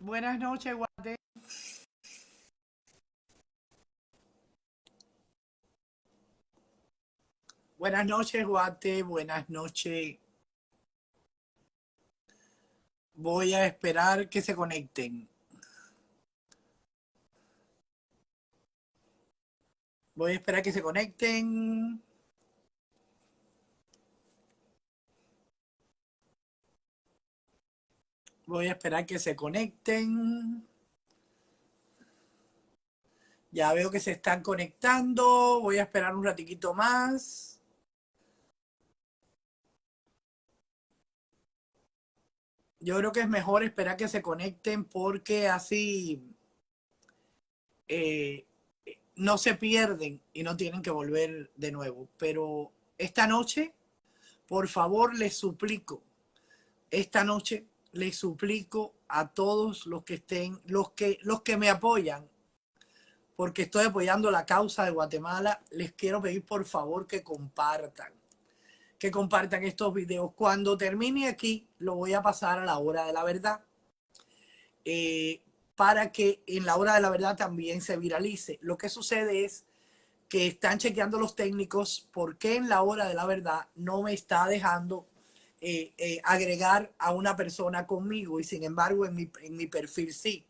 Buenas noches, Guate. Buenas noches, Guate. Buenas noches. Voy a esperar que se conecten. Voy a esperar que se conecten. Voy a esperar que se conecten. Ya veo que se están conectando. Voy a esperar un ratiquito más. Yo creo que es mejor esperar que se conecten porque así eh, no se pierden y no tienen que volver de nuevo. Pero esta noche, por favor, les suplico, esta noche les suplico a todos los que estén, los que me apoyan, porque estoy apoyando la causa de Guatemala, les quiero pedir por favor que compartan estos videos. Cuando termine aquí, lo voy a pasar a la hora de la verdad, eh, para que en la hora de la verdad también se viralice. Lo que sucede es que están chequeando los técnicos por qué en la hora de la verdad no me está dejando agregar a una persona conmigo y sin embargo en mi perfil sí.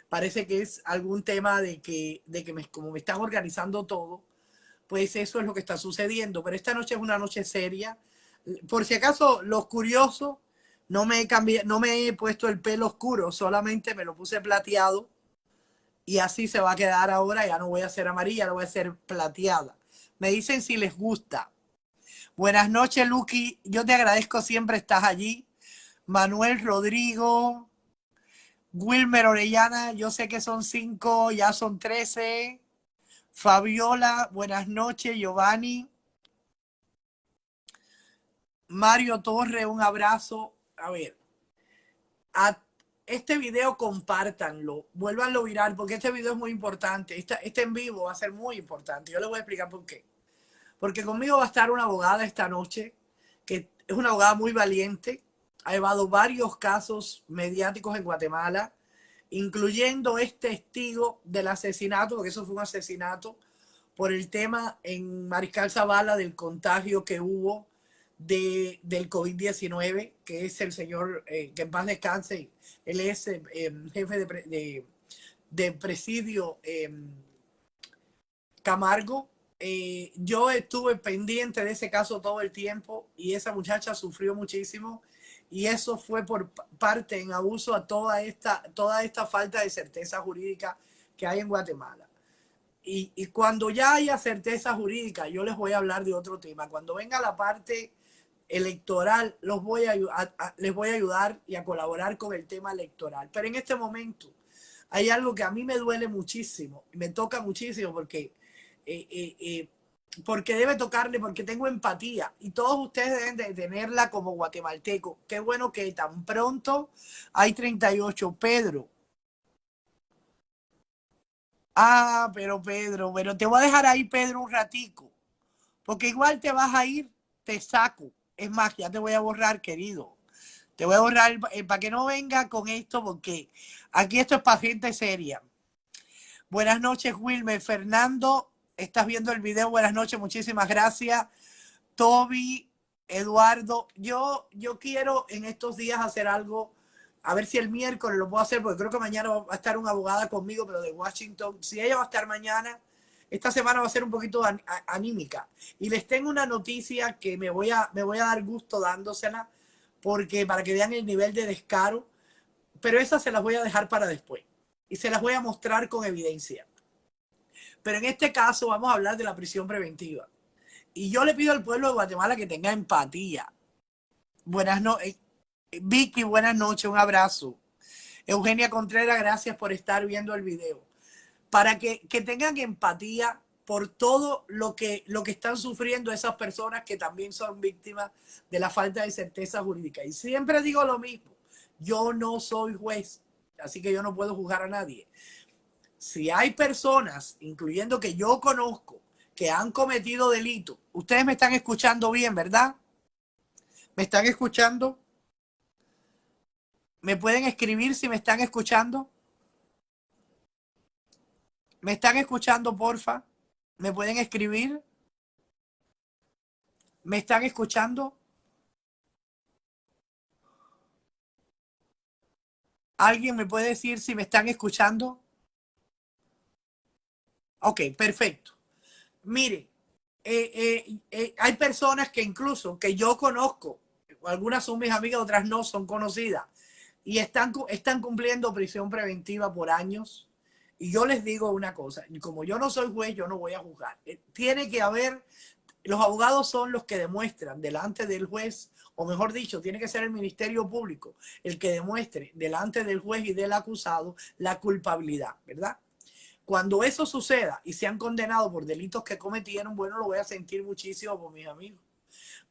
Parece que es algún tema de que como me están organizando todo, pues eso es lo que está sucediendo. Pero esta noche es una noche seria. Por si acaso, los curiosos, no me he puesto el pelo oscuro, solamente me lo puse plateado y así se va a quedar ahora. Ya no voy a hacer amarilla, lo voy a hacer plateada. Me dicen si les gusta. Buenas noches, Lucky. Yo te agradezco, siempre estás allí. Manuel Rodrigo, Wilmer Orellana, yo sé que son 5, ya son 13. Fabiola, buenas noches. Giovanni, Mario Torre, un abrazo. A ver, a este video compártanlo, vuélvanlo viral, porque este video es muy importante. Este en vivo va a ser muy importante. Yo les voy a explicar por qué. Porque conmigo va a estar una abogada esta noche, que es una abogada muy valiente, ha llevado varios casos mediáticos en Guatemala, incluyendo este testigo del asesinato, porque eso fue un asesinato, por el tema en Mariscal Zavala del contagio que hubo del COVID-19, que es el señor, que en paz descanse, él es jefe de presidio Camargo. Yo estuve pendiente de ese caso todo el tiempo y esa muchacha sufrió muchísimo y eso fue por parte en abuso a toda esta falta de certeza jurídica que hay en Guatemala. Y cuando ya haya certeza jurídica, yo les voy a hablar de otro tema. Cuando venga la parte electoral, les voy a ayudar y a colaborar con el tema electoral. Pero en este momento hay algo que a mí me duele muchísimo, me toca muchísimo eh, eh, eh, porque debe tocarle, porque tengo empatía y todos ustedes deben de tenerla como guatemalteco. Qué bueno que tan pronto hay 38. Pedro. Ah, pero Pedro, pero te voy a dejar ahí, Pedro, un ratico, porque igual te vas a ir, te saco. Es más, ya te voy a borrar, querido. Te voy a borrar para que no venga con esto, porque aquí esto es para gente seria. Buenas noches, Wilmer. Fernando, estás viendo el video. Buenas noches, muchísimas gracias. Toby, Eduardo, yo quiero en estos días hacer algo, a ver si el miércoles lo puedo hacer, porque creo que mañana va a estar una abogada conmigo, pero de Washington. Si ella va a estar mañana, esta semana va a ser un poquito anímica. Y les tengo una noticia que me voy a dar gusto dándosela, porque para que vean el nivel de descaro, pero esas se las voy a dejar para después. Y se las voy a mostrar con evidencia. Pero en este caso vamos a hablar de la prisión preventiva. Y yo le pido al pueblo de Guatemala que tenga empatía. Buenas noches. Vicky, buenas noches, un abrazo. Eugenia Contreras, gracias por estar viendo el video. Para que tengan empatía por todo lo que están sufriendo esas personas que también son víctimas de la falta de certeza jurídica. Y siempre digo lo mismo, yo no soy juez, así que yo no puedo juzgar a nadie. Si hay personas, incluyendo que yo conozco, que han cometido delitos, ustedes me están escuchando bien, ¿verdad? ¿Me están escuchando? ¿Me pueden escribir si me están escuchando? ¿Me están escuchando, porfa? ¿Me pueden escribir? ¿Me están escuchando? ¿Alguien me puede decir si me están escuchando? Ok, perfecto. Mire, hay personas que incluso que yo conozco, algunas son mis amigas, otras no son conocidas, y están cumpliendo prisión preventiva por años. Y yo les digo una cosa, como yo no soy juez, yo no voy a juzgar. Tiene que haber, los abogados son los que demuestran delante del juez, o mejor dicho, tiene que ser el Ministerio Público el que demuestre delante del juez y del acusado la culpabilidad, ¿verdad? Cuando eso suceda y sean condenados por delitos que cometieron, bueno, lo voy a sentir muchísimo por mis amigos.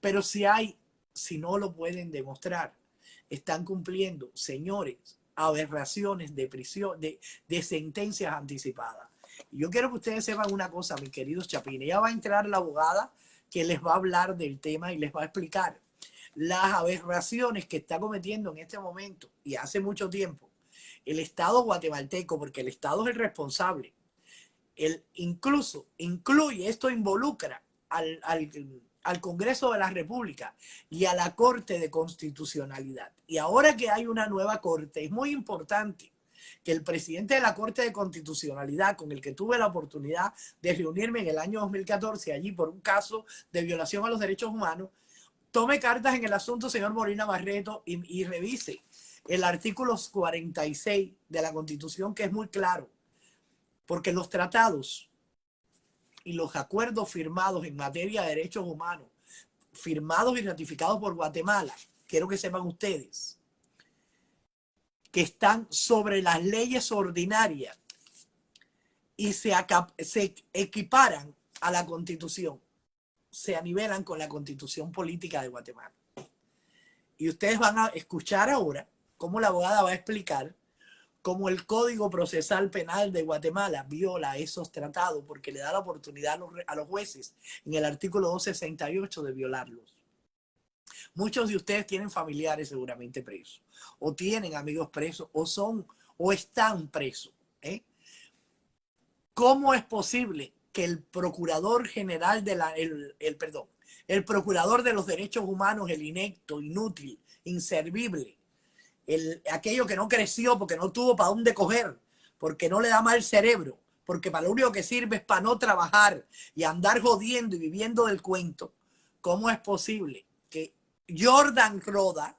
Pero si no lo pueden demostrar, están cumpliendo, señores, aberraciones de prisión, de sentencias anticipadas. Y yo quiero que ustedes sepan una cosa, mis queridos chapines. Ya va a entrar la abogada que les va a hablar del tema y les va a explicar las aberraciones que está cometiendo en este momento y hace mucho tiempo el Estado guatemalteco, porque el Estado es el responsable. Esto involucra al Congreso de la República y a la Corte de Constitucionalidad. Y ahora que hay una nueva Corte, es muy importante que el presidente de la Corte de Constitucionalidad, con el que tuve la oportunidad de reunirme en el año 2014, allí por un caso de violación a los derechos humanos, tome cartas en el asunto, señor Molina Barreto, y revise el artículo 46 de la Constitución, que es muy claro, porque los tratados y los acuerdos firmados en materia de derechos humanos, firmados y ratificados por Guatemala, quiero que sepan ustedes, que están sobre las leyes ordinarias y se equiparan a la Constitución, se anivelan con la Constitución política de Guatemala. Y ustedes van a escuchar ahora cómo la abogada va a explicar cómo el Código Procesal Penal de Guatemala viola esos tratados porque le da la oportunidad a los jueces en el artículo 268 de violarlos. Muchos de ustedes tienen familiares seguramente presos, o tienen amigos presos, o están presos. ¿Cómo es posible que el procurador general el procurador de los derechos humanos, el inepto, inútil, inservible, aquello que no creció porque no tuvo para dónde coger, porque no le da mal cerebro, porque para lo único que sirve es para no trabajar y andar jodiendo y viviendo del cuento? ¿Cómo es posible que Jordan Roda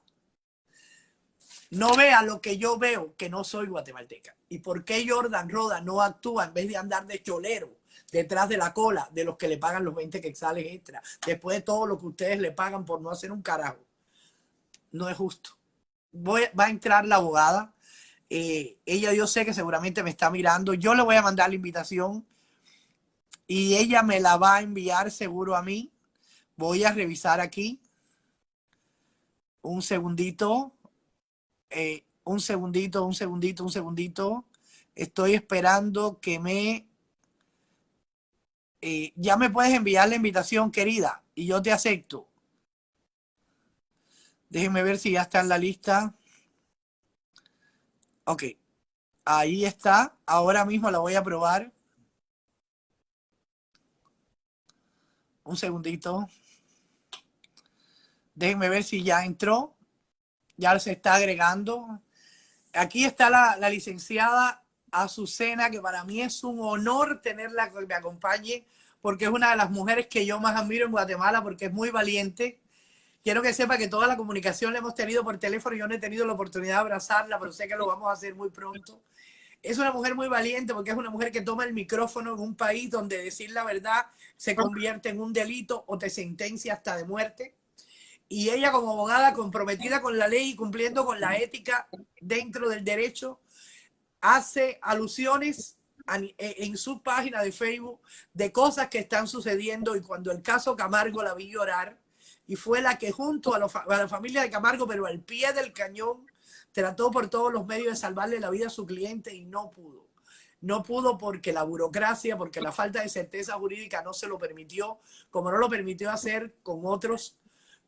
no vea lo que yo veo, que no soy guatemalteca? ¿Y por qué Jordan Roda no actúa en vez de andar de cholero detrás de la cola de los que le pagan los 20 quetzales extra, después de todo lo que ustedes le pagan por no hacer un carajo? No es justo. Va a entrar la abogada. Ella, yo sé que seguramente me está mirando. Yo le voy a mandar la invitación y ella me la va a enviar seguro a mí. Voy a revisar aquí. Un segundito. Un segundito. Estoy esperando que ya me puedes enviar la invitación, querida, y yo te acepto. Déjenme ver si ya está en la lista. Ok. Ahí está. Ahora mismo la voy a probar. Un segundito. Déjenme ver si ya entró. Ya se está agregando. Aquí está la licenciada Azucena, que para mí es un honor tenerla que me acompañe, porque es una de las mujeres que yo más admiro en Guatemala, porque es muy valiente. Quiero que sepa que toda la comunicación la hemos tenido por teléfono. Yo no he tenido la oportunidad de abrazarla, pero sé que lo vamos a hacer muy pronto. Es una mujer muy valiente porque es una mujer que toma el micrófono en un país donde decir la verdad se convierte en un delito o te sentencia hasta de muerte. Y ella, como abogada comprometida con la ley y cumpliendo con la ética dentro del derecho, hace alusiones en su página de Facebook de cosas que están sucediendo. Y cuando el caso Camargo la vi llorar, y fue la que junto a la familia de Camargo, pero al pie del cañón, trató por todos los medios de salvarle la vida a su cliente y no pudo. No pudo porque la burocracia, porque la falta de certeza jurídica no se lo permitió, como no lo permitió hacer con otros,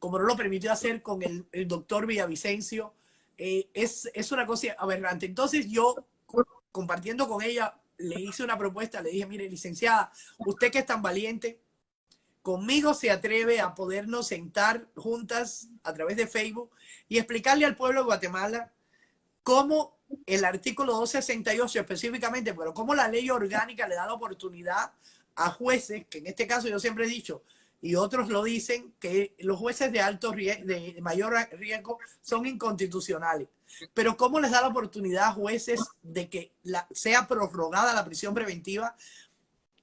como no lo permitió hacer con el doctor Villavicencio, es una cosa aberrante. Entonces yo, compartiendo con ella, le hice una propuesta, le dije, mire, licenciada, usted que es tan valiente, conmigo se atreve a podernos sentar juntas a través de Facebook y explicarle al pueblo de Guatemala cómo el artículo 268 específicamente, pero cómo la ley orgánica le da la oportunidad a jueces, que en este caso yo siempre he dicho, y otros lo dicen, que los jueces de alto riesgo, de mayor riesgo son inconstitucionales. Pero cómo les da la oportunidad a jueces de que sea prorrogada la prisión preventiva,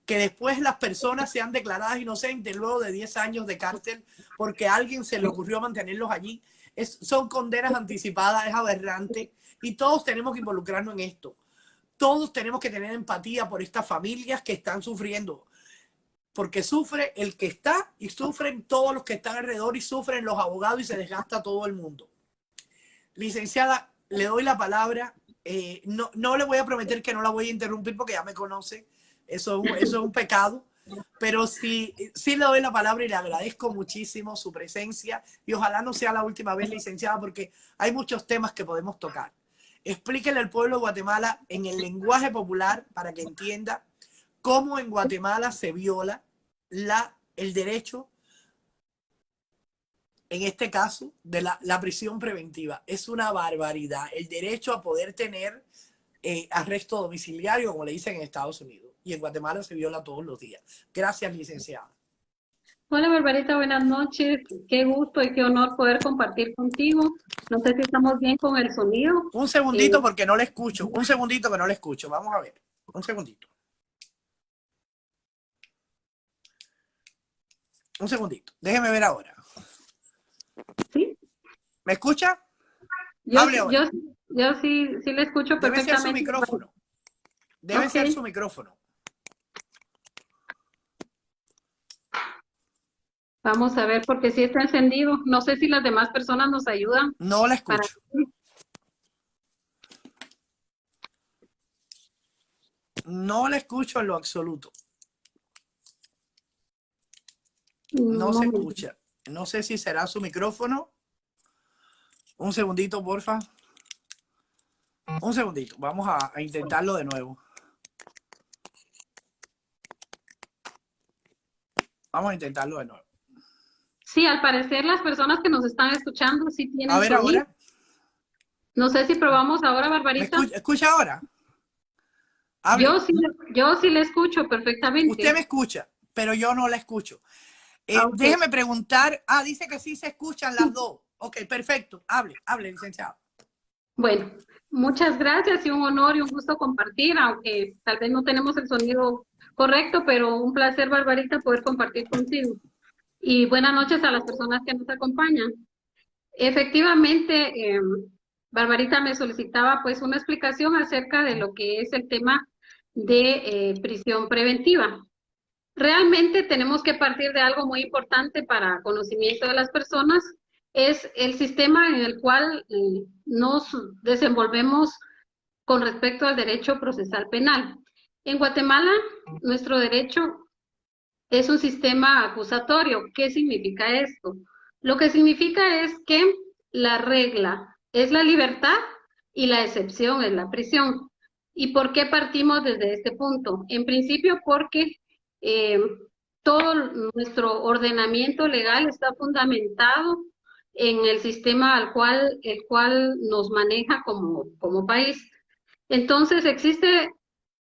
que después las personas sean declaradas inocentes luego de 10 años de cárcel porque a alguien se le ocurrió mantenerlos allí. Son condenas anticipadas, es aberrante, y todos tenemos que involucrarnos en esto. Todos tenemos que tener empatía por estas familias que están sufriendo, porque sufre el que está y sufren todos los que están alrededor y sufren los abogados y se desgasta todo el mundo. Licenciada, le doy la palabra. No le voy a prometer que no la voy a interrumpir porque ya me conoce. Eso es un pecado. Pero sí le doy la palabra y le agradezco muchísimo su presencia. Y ojalá no sea la última vez, licenciada, porque hay muchos temas que podemos tocar. Explíquele al pueblo de Guatemala en el lenguaje popular para que entienda cómo en Guatemala se viola el derecho, en este caso, de la prisión preventiva. Es una barbaridad. El derecho a poder tener arresto domiciliario, como le dicen en Estados Unidos. Y en Guatemala se viola todos los días. Gracias, licenciada. Hola, Barbarita, buenas noches. Qué gusto y qué honor poder compartir contigo. No sé si estamos bien con el sonido. Un segundito porque no le escucho. Un segundito que no le escucho. Vamos a ver. Un segundito. Un segundito. Déjeme ver ahora. ¿Sí? ¿Me escucha? Hable ahora. Yo sí le escucho perfectamente. Debe ser su micrófono. Debe ser su micrófono. Vamos a ver, porque sí está encendido. No sé si las demás personas nos ayudan. No la escucho. No la escucho en lo absoluto. No se escucha. No sé si será su micrófono. Un segundito, porfa. Un segundito. Vamos a intentarlo de nuevo. Vamos a intentarlo de nuevo. Sí, al parecer las personas que nos están escuchando sí tienen a ver sonido. Ahora. No sé si probamos ahora, Barbarita. ¿Me escucha ahora? Hable. Yo sí le escucho perfectamente. Usted me escucha, pero yo no la escucho. Déjeme preguntar. Dice que sí se escuchan las dos. Ok, perfecto. Hable, licenciado. Bueno, muchas gracias y un honor y un gusto compartir, aunque tal vez no tenemos el sonido correcto, pero un placer, Barbarita, poder compartir contigo. Y buenas noches a las personas que nos acompañan. Efectivamente, Barbarita me solicitaba pues una explicación acerca de lo que es el tema de prisión preventiva. Realmente tenemos que partir de algo muy importante para conocimiento de las personas, es el sistema en el cual nos desenvolvemos con respecto al derecho procesal penal. En Guatemala, nuestro derecho es un sistema acusatorio. ¿Qué significa esto? Lo que significa es que la regla es la libertad y la excepción es la prisión. ¿Y por qué partimos desde este punto? En principio porque todo nuestro ordenamiento legal está fundamentado en el sistema el cual nos maneja como país. Entonces existe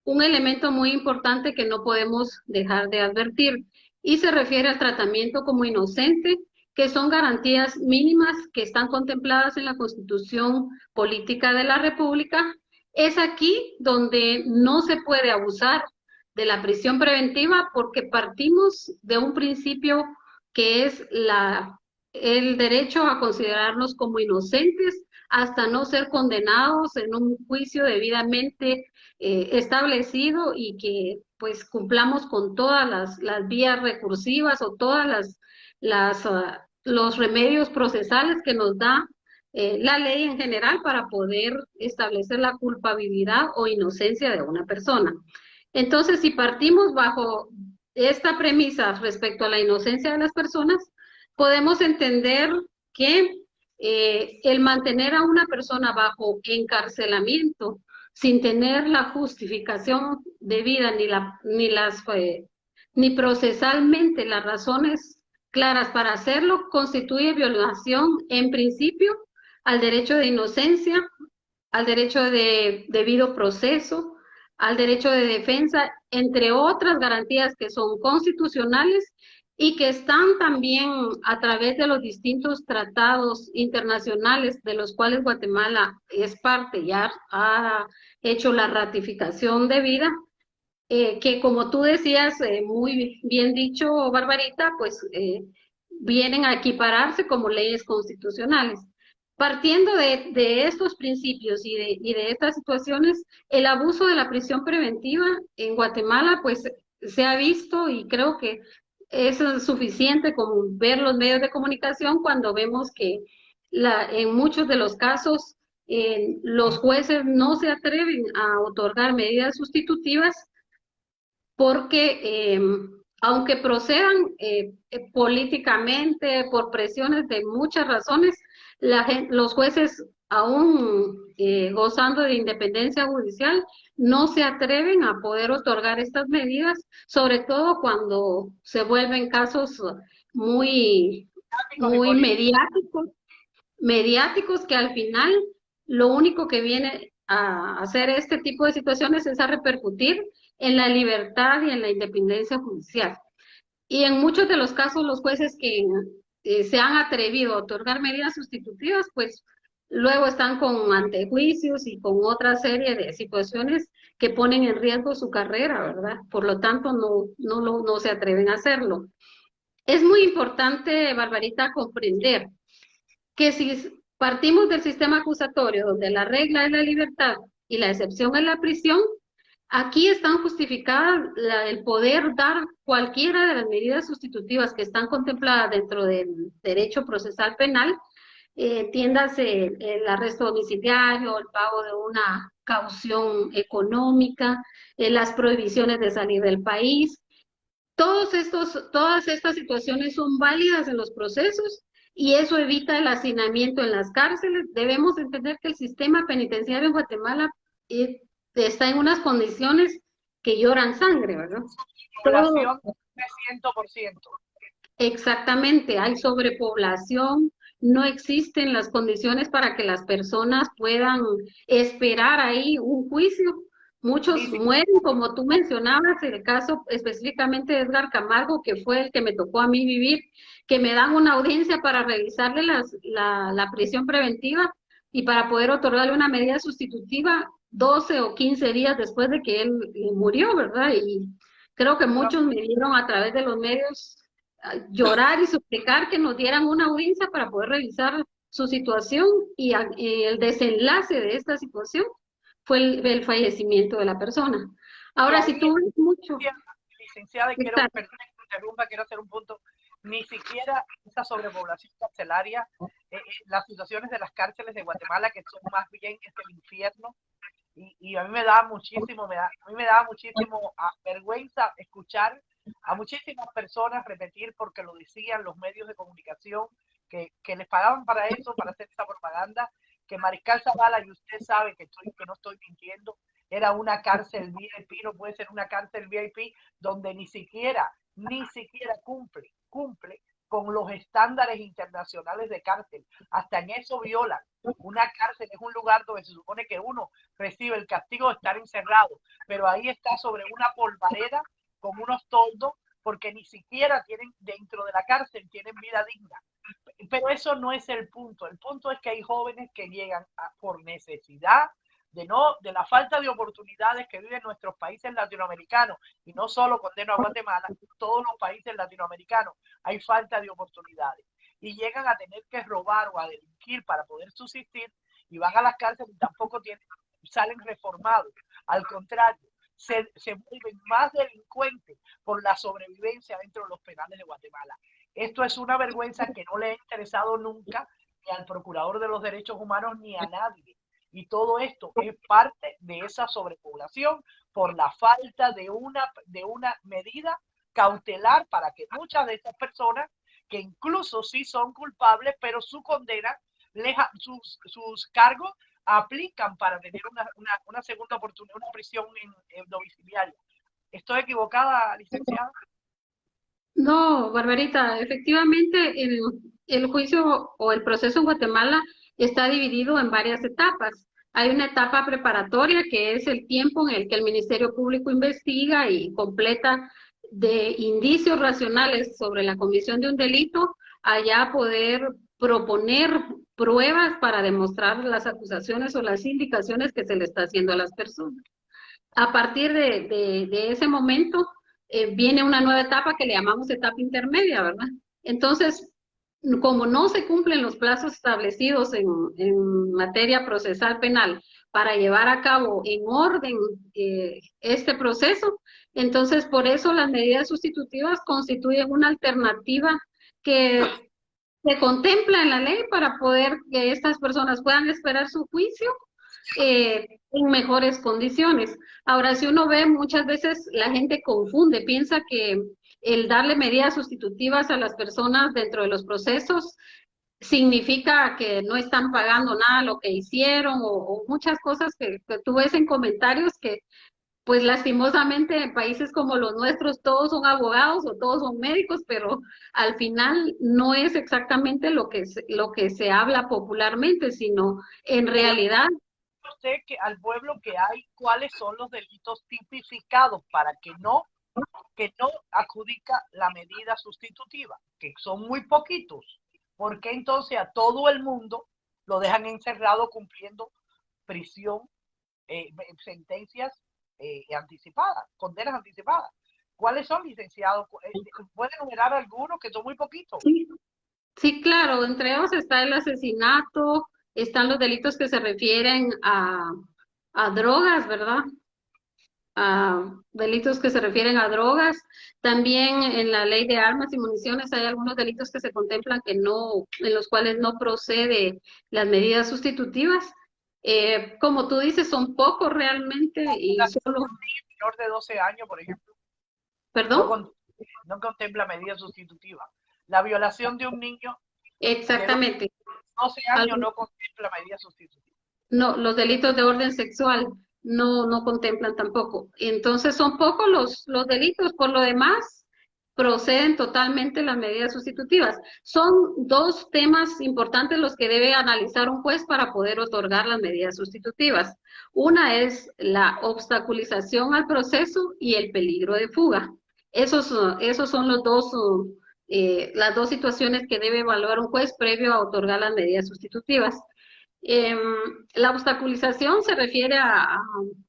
un elemento muy importante que no podemos dejar de advertir y se refiere al tratamiento como inocente, que son garantías mínimas que están contempladas en la Constitución Política de la República. Es aquí donde no se puede abusar de la prisión preventiva porque partimos de un principio que es el derecho a considerarnos como inocentes hasta no ser condenados en un juicio debidamente establecido y que pues cumplamos con todas las vías recursivas o todas los remedios procesales que nos da la ley en general para poder establecer la culpabilidad o inocencia de una persona. Entonces, si partimos bajo esta premisa respecto a la inocencia de las personas, podemos entender que el mantener a una persona bajo encarcelamiento sin tener la justificación debida ni procesalmente las razones claras para hacerlo constituye violación en principio al derecho de inocencia, al derecho de debido proceso, al derecho de defensa, entre otras garantías que son constitucionales y que están también a través de los distintos tratados internacionales de los cuales Guatemala es parte, ya ha hecho la ratificación debida, que como tú decías, muy bien dicho, Barbarita, pues vienen a equipararse como leyes constitucionales. Partiendo de estos principios y de estas situaciones, el abuso de la prisión preventiva en Guatemala, pues se ha visto y creo que es suficiente con ver los medios de comunicación cuando vemos que en muchos de los casos los jueces no se atreven a otorgar medidas sustitutivas porque aunque procedan políticamente por presiones de muchas razones, los jueces aún gozando de independencia judicial no se atreven a poder otorgar estas medidas, sobre todo cuando se vuelven casos muy, muy mediáticos que al final lo único que viene a hacer este tipo de situaciones es a repercutir en la libertad y en la independencia judicial. Y en muchos de los casos los jueces que se han atrevido a otorgar medidas sustitutivas, pues luego están con antejuicios y con otra serie de situaciones que ponen en riesgo su carrera, ¿verdad? Por lo tanto, no se atreven a hacerlo. Es muy importante, Barbarita, comprender que si partimos del sistema acusatorio, donde la regla es la libertad y la excepción es la prisión, aquí están justificadas el poder dar cualquiera de las medidas sustitutivas que están contempladas dentro del derecho procesal penal, tiéndase el arresto domiciliario, el pago de una caución económica, las prohibiciones de salir del país. Todas estas situaciones son válidas en los procesos y eso evita el hacinamiento en las cárceles. Debemos entender que el sistema penitenciario en Guatemala está en unas condiciones que lloran sangre, ¿verdad? Población de 100%. Exactamente, hay sobrepoblación, no existen las condiciones para que las personas puedan esperar ahí un juicio. Muchos mueren, como tú mencionabas, el caso específicamente de Edgar Camargo, que fue el que me tocó a mí vivir, que me dan una audiencia para revisarle la prisión preventiva y para poder otorgarle una medida sustitutiva 12 o 15 días después de que él murió, ¿verdad? Y creo que muchos me dieron a través de los medios llorar y suplicar que nos dieran una audiencia para poder revisar su situación y el desenlace de esta situación fue el fallecimiento de la persona. Ahora, si tú ves mucho... Licenciada, quiero hacer un punto. Ni siquiera esa sobrepoblación carcelaria, las situaciones de las cárceles de Guatemala, que son más bien el infierno, y a mí me da muchísimo, vergüenza escuchar a muchísimas personas repetir, porque lo decían los medios de comunicación, que les pagaban para eso, para hacer esa propaganda, que Mariscal Zavala, y usted sabe que no estoy mintiendo, era una cárcel VIP, no puede ser una cárcel VIP donde ni siquiera cumple con los estándares internacionales de cárcel. Hasta en eso violan. Una cárcel es un lugar donde se supone que uno recibe el castigo de estar encerrado, pero ahí está sobre una polvareda con unos toldos, porque ni siquiera tienen dentro de la cárcel, tienen vida digna. Pero eso no es el punto. El punto es que hay jóvenes que llegan por necesidad, de la falta de oportunidades que viven nuestros países latinoamericanos, y no solo condeno a Guatemala, todos los países latinoamericanos hay falta de oportunidades, y llegan a tener que robar o a delinquir para poder subsistir, y van a las cárceles y tampoco salen reformados. Al contrario, se vuelven más delincuentes por la sobrevivencia dentro de los penales de Guatemala. Esto es una vergüenza que no le ha interesado nunca ni al Procurador de los Derechos Humanos ni a nadie. Y todo esto es parte de esa sobrepoblación por la falta de una medida cautelar para que muchas de estas personas, que incluso sí son culpables, pero su condena sus cargos aplican para tener una segunda oportunidad, una prisión en domiciliaria. ¿Estoy equivocada, licenciada? No, Barbarita, efectivamente el juicio o el proceso en Guatemala está dividido en varias etapas. Hay una etapa preparatoria que es el tiempo en el que el Ministerio Público investiga y completa de indicios racionales sobre la comisión de un delito, allá poder proponer pruebas para demostrar las acusaciones o las indicaciones que se le está haciendo a las personas. A partir de ese momento viene una nueva etapa que le llamamos etapa intermedia, ¿verdad? Entonces, como no se cumplen los plazos establecidos en materia procesal penal para llevar a cabo en orden este proceso, entonces por eso las medidas sustitutivas constituyen una alternativa que se contempla en la ley para poder que estas personas puedan esperar su juicio en mejores condiciones. Ahora, si uno ve, muchas veces la gente confunde, piensa que el darle medidas sustitutivas a las personas dentro de los procesos significa que no están pagando nada lo que hicieron o muchas cosas que tú ves en comentarios que pues lastimosamente en países como los nuestros todos son abogados o todos son médicos, pero al final no es exactamente lo que se habla popularmente, sino en realidad Usted que al pueblo que hay cuáles son los delitos tipificados para que no adjudica la medida sustitutiva, que son muy poquitos. ¿Por qué entonces a todo el mundo lo dejan encerrado cumpliendo prisión, sentencias anticipadas, condenas anticipadas? ¿Cuáles son, licenciados? ¿Pueden enumerar algunos que son muy poquitos? sí, sí, claro, entre ellos está el asesinato, están los delitos que se refieren a drogas, ¿verdad? A delitos que se refieren a drogas. También en la ley de armas y municiones hay algunos delitos que se contemplan que no, en los cuales no procede las medidas sustitutivas. Como tú dices, son pocos realmente y solo, Menor de 12 años, por ejemplo, ¿perdón? no, no contempla medida sustitutiva. La violación de un niño de Exactamente. 12 años no contempla medida sustitutiva. No, los delitos de orden sexual no contemplan tampoco. Entonces son pocos los delitos, por lo demás proceden totalmente las medidas sustitutivas. Son dos temas importantes los que debe analizar un juez para poder otorgar las medidas sustitutivas. Una es la obstaculización al proceso y el peligro de fuga. Esos son las dos situaciones que debe evaluar un juez previo a otorgar las medidas sustitutivas. Eh, la obstaculización se refiere a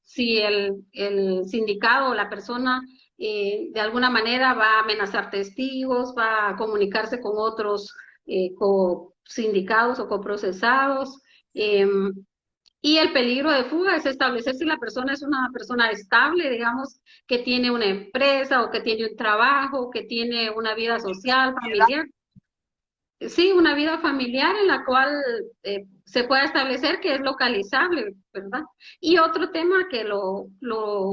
si el sindicado o la persona de alguna manera va a amenazar testigos, va a comunicarse con otros sindicados o coprocesados. Eh, y el peligro de fuga es establecer si la persona es una persona estable, digamos, que tiene una empresa o que tiene un trabajo, que tiene una vida social, familiar. Sí, una vida familiar en la cual se pueda establecer que es localizable, ¿verdad? Y otro tema que lo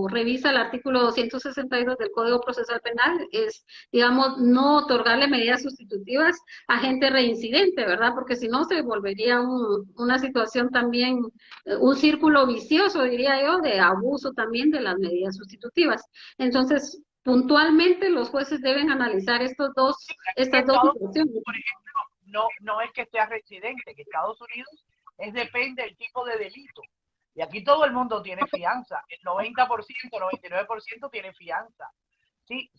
revisa el artículo 262 del Código Procesal Penal es, digamos, no otorgarle medidas sustitutivas a gente reincidente, ¿verdad? Porque si no se volvería una situación también, un círculo vicioso, diría yo, de abuso también de las medidas sustitutivas. Entonces, puntualmente los jueces deben analizar estas dos situaciones. Por ejemplo, no es que sea residente, que Estados Unidos depende del tipo de delito. Y aquí todo el mundo tiene fianza. El 90%, 99% tiene fianza. Si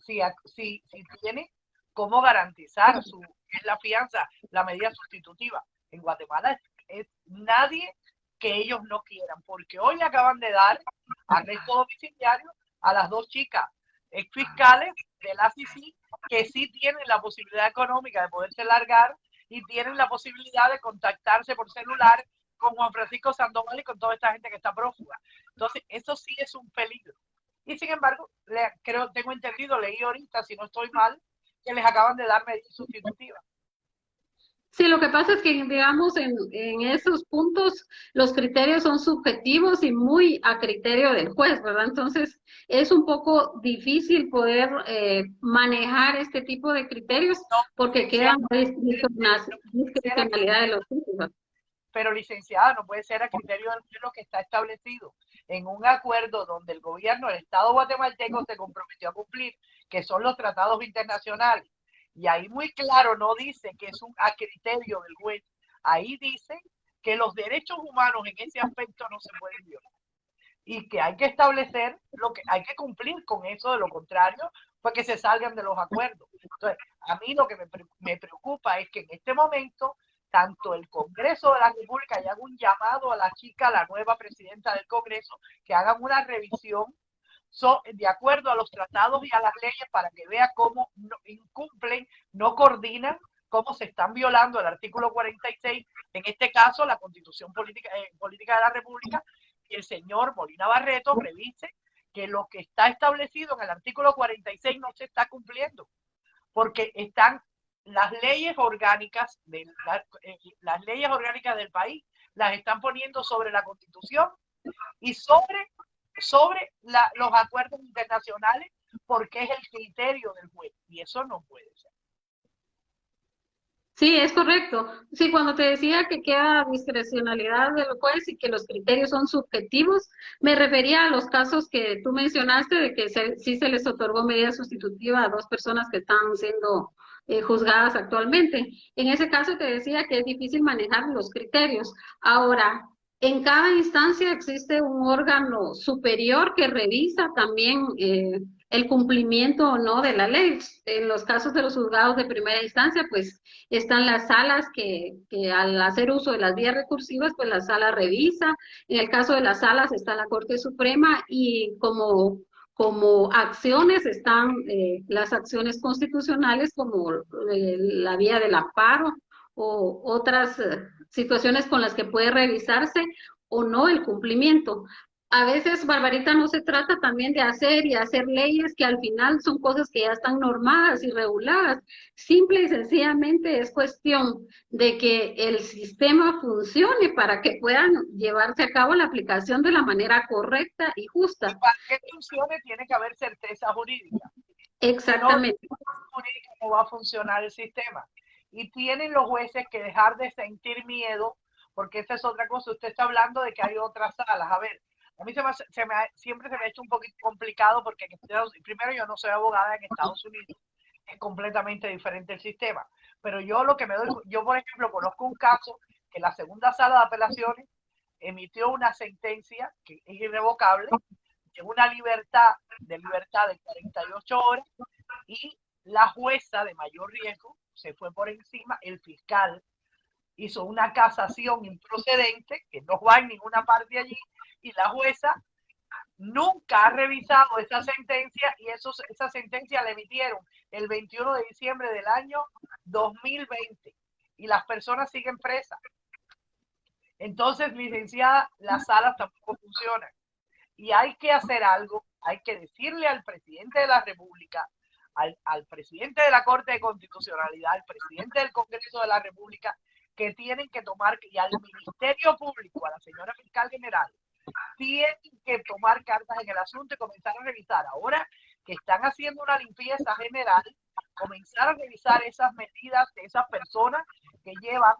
tiene cómo garantizar la fianza, la medida sustitutiva. En Guatemala es nadie que ellos no quieran, porque hoy le acaban de dar arresto domiciliario a las dos chicas fiscales de la CICI que sí tienen la posibilidad económica de poderse largar y tienen la posibilidad de contactarse por celular con Juan Francisco Sandoval y con toda esta gente que está prófuga. Entonces, eso sí es un peligro. Y sin embargo, tengo entendido, leí ahorita, si no estoy mal, que les acaban de dar medidas sustitutivas. Sí, lo que pasa es que, digamos, en esos puntos los criterios son subjetivos y muy a criterio del juez, ¿verdad? Entonces, es un poco difícil poder manejar este tipo de criterios porque quedan discrecionalidad de los jueces. Pero licenciada, no puede ser a criterio del pueblo que está establecido en un acuerdo donde el gobierno del Estado guatemalteco se comprometió a cumplir, que son los tratados internacionales. Y ahí muy claro no dice que es a criterio del juez, ahí dice que los derechos humanos en ese aspecto no se pueden violar y que hay que establecer lo que hay que cumplir con eso, de lo contrario, pues que se salgan de los acuerdos. Entonces, a mí lo que me preocupa es que en este momento, tanto el Congreso de la República, y hago un llamado a la chica, la nueva presidenta del Congreso, que hagan una revisión de acuerdo a los tratados y a las leyes para que vea cómo no, incumplen, no coordinan, cómo se están violando el artículo 46, en este caso la Constitución Política de la República, y el señor Molina Barreto revise que lo que está establecido en el artículo 46 no se está cumpliendo, porque están las leyes orgánicas las leyes orgánicas del país las están poniendo sobre la Constitución y sobre los acuerdos internacionales, porque es el criterio del juez, y eso no puede ser. Sí, es correcto. Sí, cuando te decía que queda discrecionalidad del juez y que los criterios son subjetivos, me refería a los casos que tú mencionaste de que sí se les otorgó medida sustitutiva a dos personas que están siendo juzgadas actualmente. En ese caso te decía que es difícil manejar los criterios. Ahora, en cada instancia existe un órgano superior que revisa también el cumplimiento o no de la ley. En los casos de los juzgados de primera instancia, pues están las salas que al hacer uso de las vías recursivas, pues la sala revisa. En el caso de las salas está la Corte Suprema y como acciones están las acciones constitucionales como la vía del amparo o otras situaciones con las que puede revisarse o no el cumplimiento. A veces, Barbarita, no se trata también de hacer y hacer leyes que al final son cosas que ya están normadas y reguladas. Simple y sencillamente es cuestión de que el sistema funcione para que puedan llevarse a cabo la aplicación de la manera correcta y justa. Y para que funcione tiene que haber certeza jurídica. Exactamente. Si no, jurídica no va a funcionar el sistema. Y tienen los jueces que dejar de sentir miedo, porque esa es otra cosa. Usted está hablando de que hay otras salas. A ver, a mí siempre se me ha hecho un poquito complicado porque primero yo no soy abogada en Estados Unidos, es completamente diferente el sistema. Pero yo yo por ejemplo conozco un caso que la segunda sala de apelaciones emitió una sentencia que es irrevocable, de una libertad de 48 horas, y la jueza de mayor riesgo se fue por encima, el fiscal hizo una casación improcedente que no va en ninguna parte allí, y la jueza nunca ha revisado esa sentencia, y esa sentencia la emitieron el 21 de diciembre del año 2020 y las personas siguen presas. Entonces, licenciada, las salas tampoco funcionan y hay que hacer algo, hay que decirle al presidente de la República, al presidente de la Corte de Constitucionalidad, al presidente del Congreso de la República, que tienen que tomar, y al Ministerio Público, a la señora fiscal general, tienen que tomar cartas en el asunto y comenzar a revisar. Ahora que están haciendo una limpieza general, comenzar a revisar esas medidas de esas personas que llevan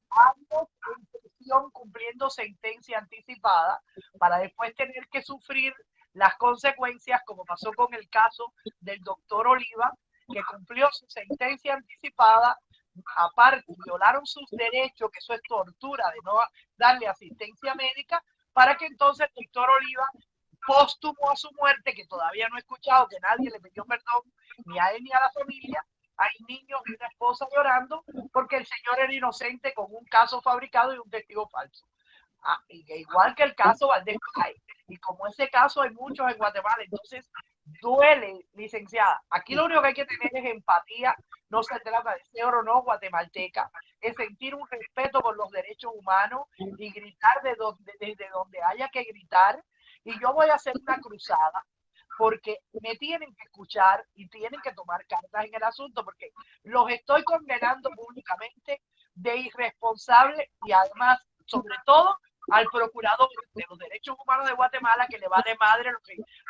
años en prisión cumpliendo sentencia anticipada para después tener que sufrir las consecuencias, como pasó con el caso del doctor Oliva, que cumplió su sentencia anticipada, aparte violaron sus derechos, que eso es tortura de no darle asistencia médica, para que entonces el doctor Oliva, póstumo a su muerte, que todavía no he escuchado que nadie le pidió perdón, ni a él ni a la familia, hay niños y una esposa llorando porque el señor era inocente con un caso fabricado y un testigo falso. Igual que el caso Valdés Pay. Y como ese caso hay muchos en Guatemala, entonces duele, licenciada. Aquí lo único que hay que tener es empatía, no se trata de ser o no guatemalteca, es sentir un respeto por los derechos humanos y gritar desde donde haya que gritar. Y yo voy a hacer una cruzada porque me tienen que escuchar y tienen que tomar cartas en el asunto, porque los estoy condenando públicamente de irresponsable y además, sobre todo, al procurador de los derechos humanos de Guatemala, que le va de madre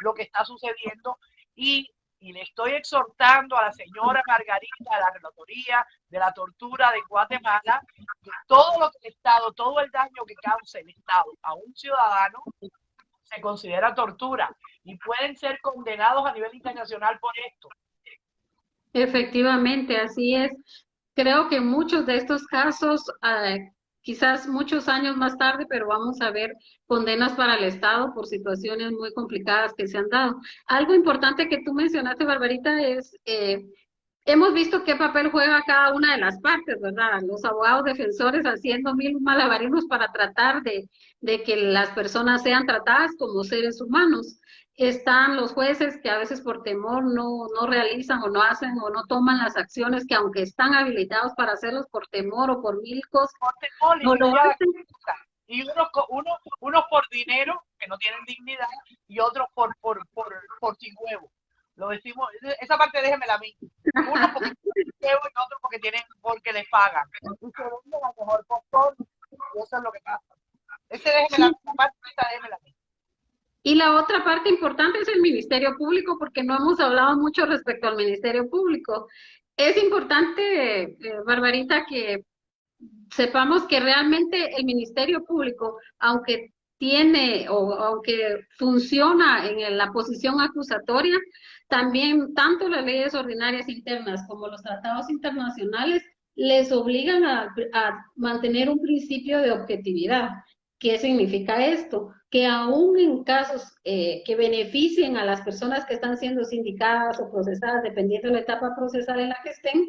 lo que está sucediendo, y y le estoy exhortando a la señora Margarita de la Relatoría de la Tortura de Guatemala que todo lo que el Estado, todo el daño que cause el Estado a un ciudadano se considera tortura y pueden ser condenados a nivel internacional por esto. Efectivamente, así es. Creo que muchos de estos casos, quizás muchos años más tarde, pero vamos a ver condenas para el Estado por situaciones muy complicadas que se han dado. Algo importante que tú mencionaste, Barbarita, es hemos visto qué papel juega cada una de las partes, ¿verdad? Los abogados defensores haciendo mil malabarismos para tratar de que las personas sean tratadas como seres humanos. Están los jueces que a veces por temor no realizan o no hacen o no toman las acciones que aunque están habilitados para hacerlos por temor o por mil cosas, Por temor, no lo hacen. y unos por dinero, que no tienen dignidad, y otros por sin huevo. Lo decimos, esa parte déjemela a mí. Uno porque tienen huevo y otro porque les pagan. Y se venden a lo mejor postor, y eso es lo que pasa. Déjemela, Sí. la parte esta déjemela a mí. Y la otra parte importante es el Ministerio Público, porque no hemos hablado mucho respecto al Ministerio Público. Es importante, Barbarita, que sepamos que realmente el Ministerio Público, aunque tiene o aunque funciona en la posición acusatoria, también tanto las leyes ordinarias internas como los tratados internacionales les obligan a mantener un principio de objetividad. ¿Qué significa esto? Que aún en casos que beneficien a las personas que están siendo sindicadas o procesadas, dependiendo de la etapa procesal en la que estén,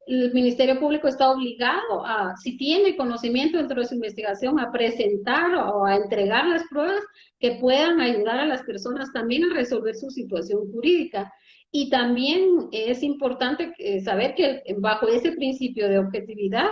el Ministerio Público está obligado a, si tiene conocimiento dentro de su investigación, a presentar o a entregar las pruebas que puedan ayudar a las personas también a resolver su situación jurídica. Y también es importante saber que bajo ese principio de objetividad,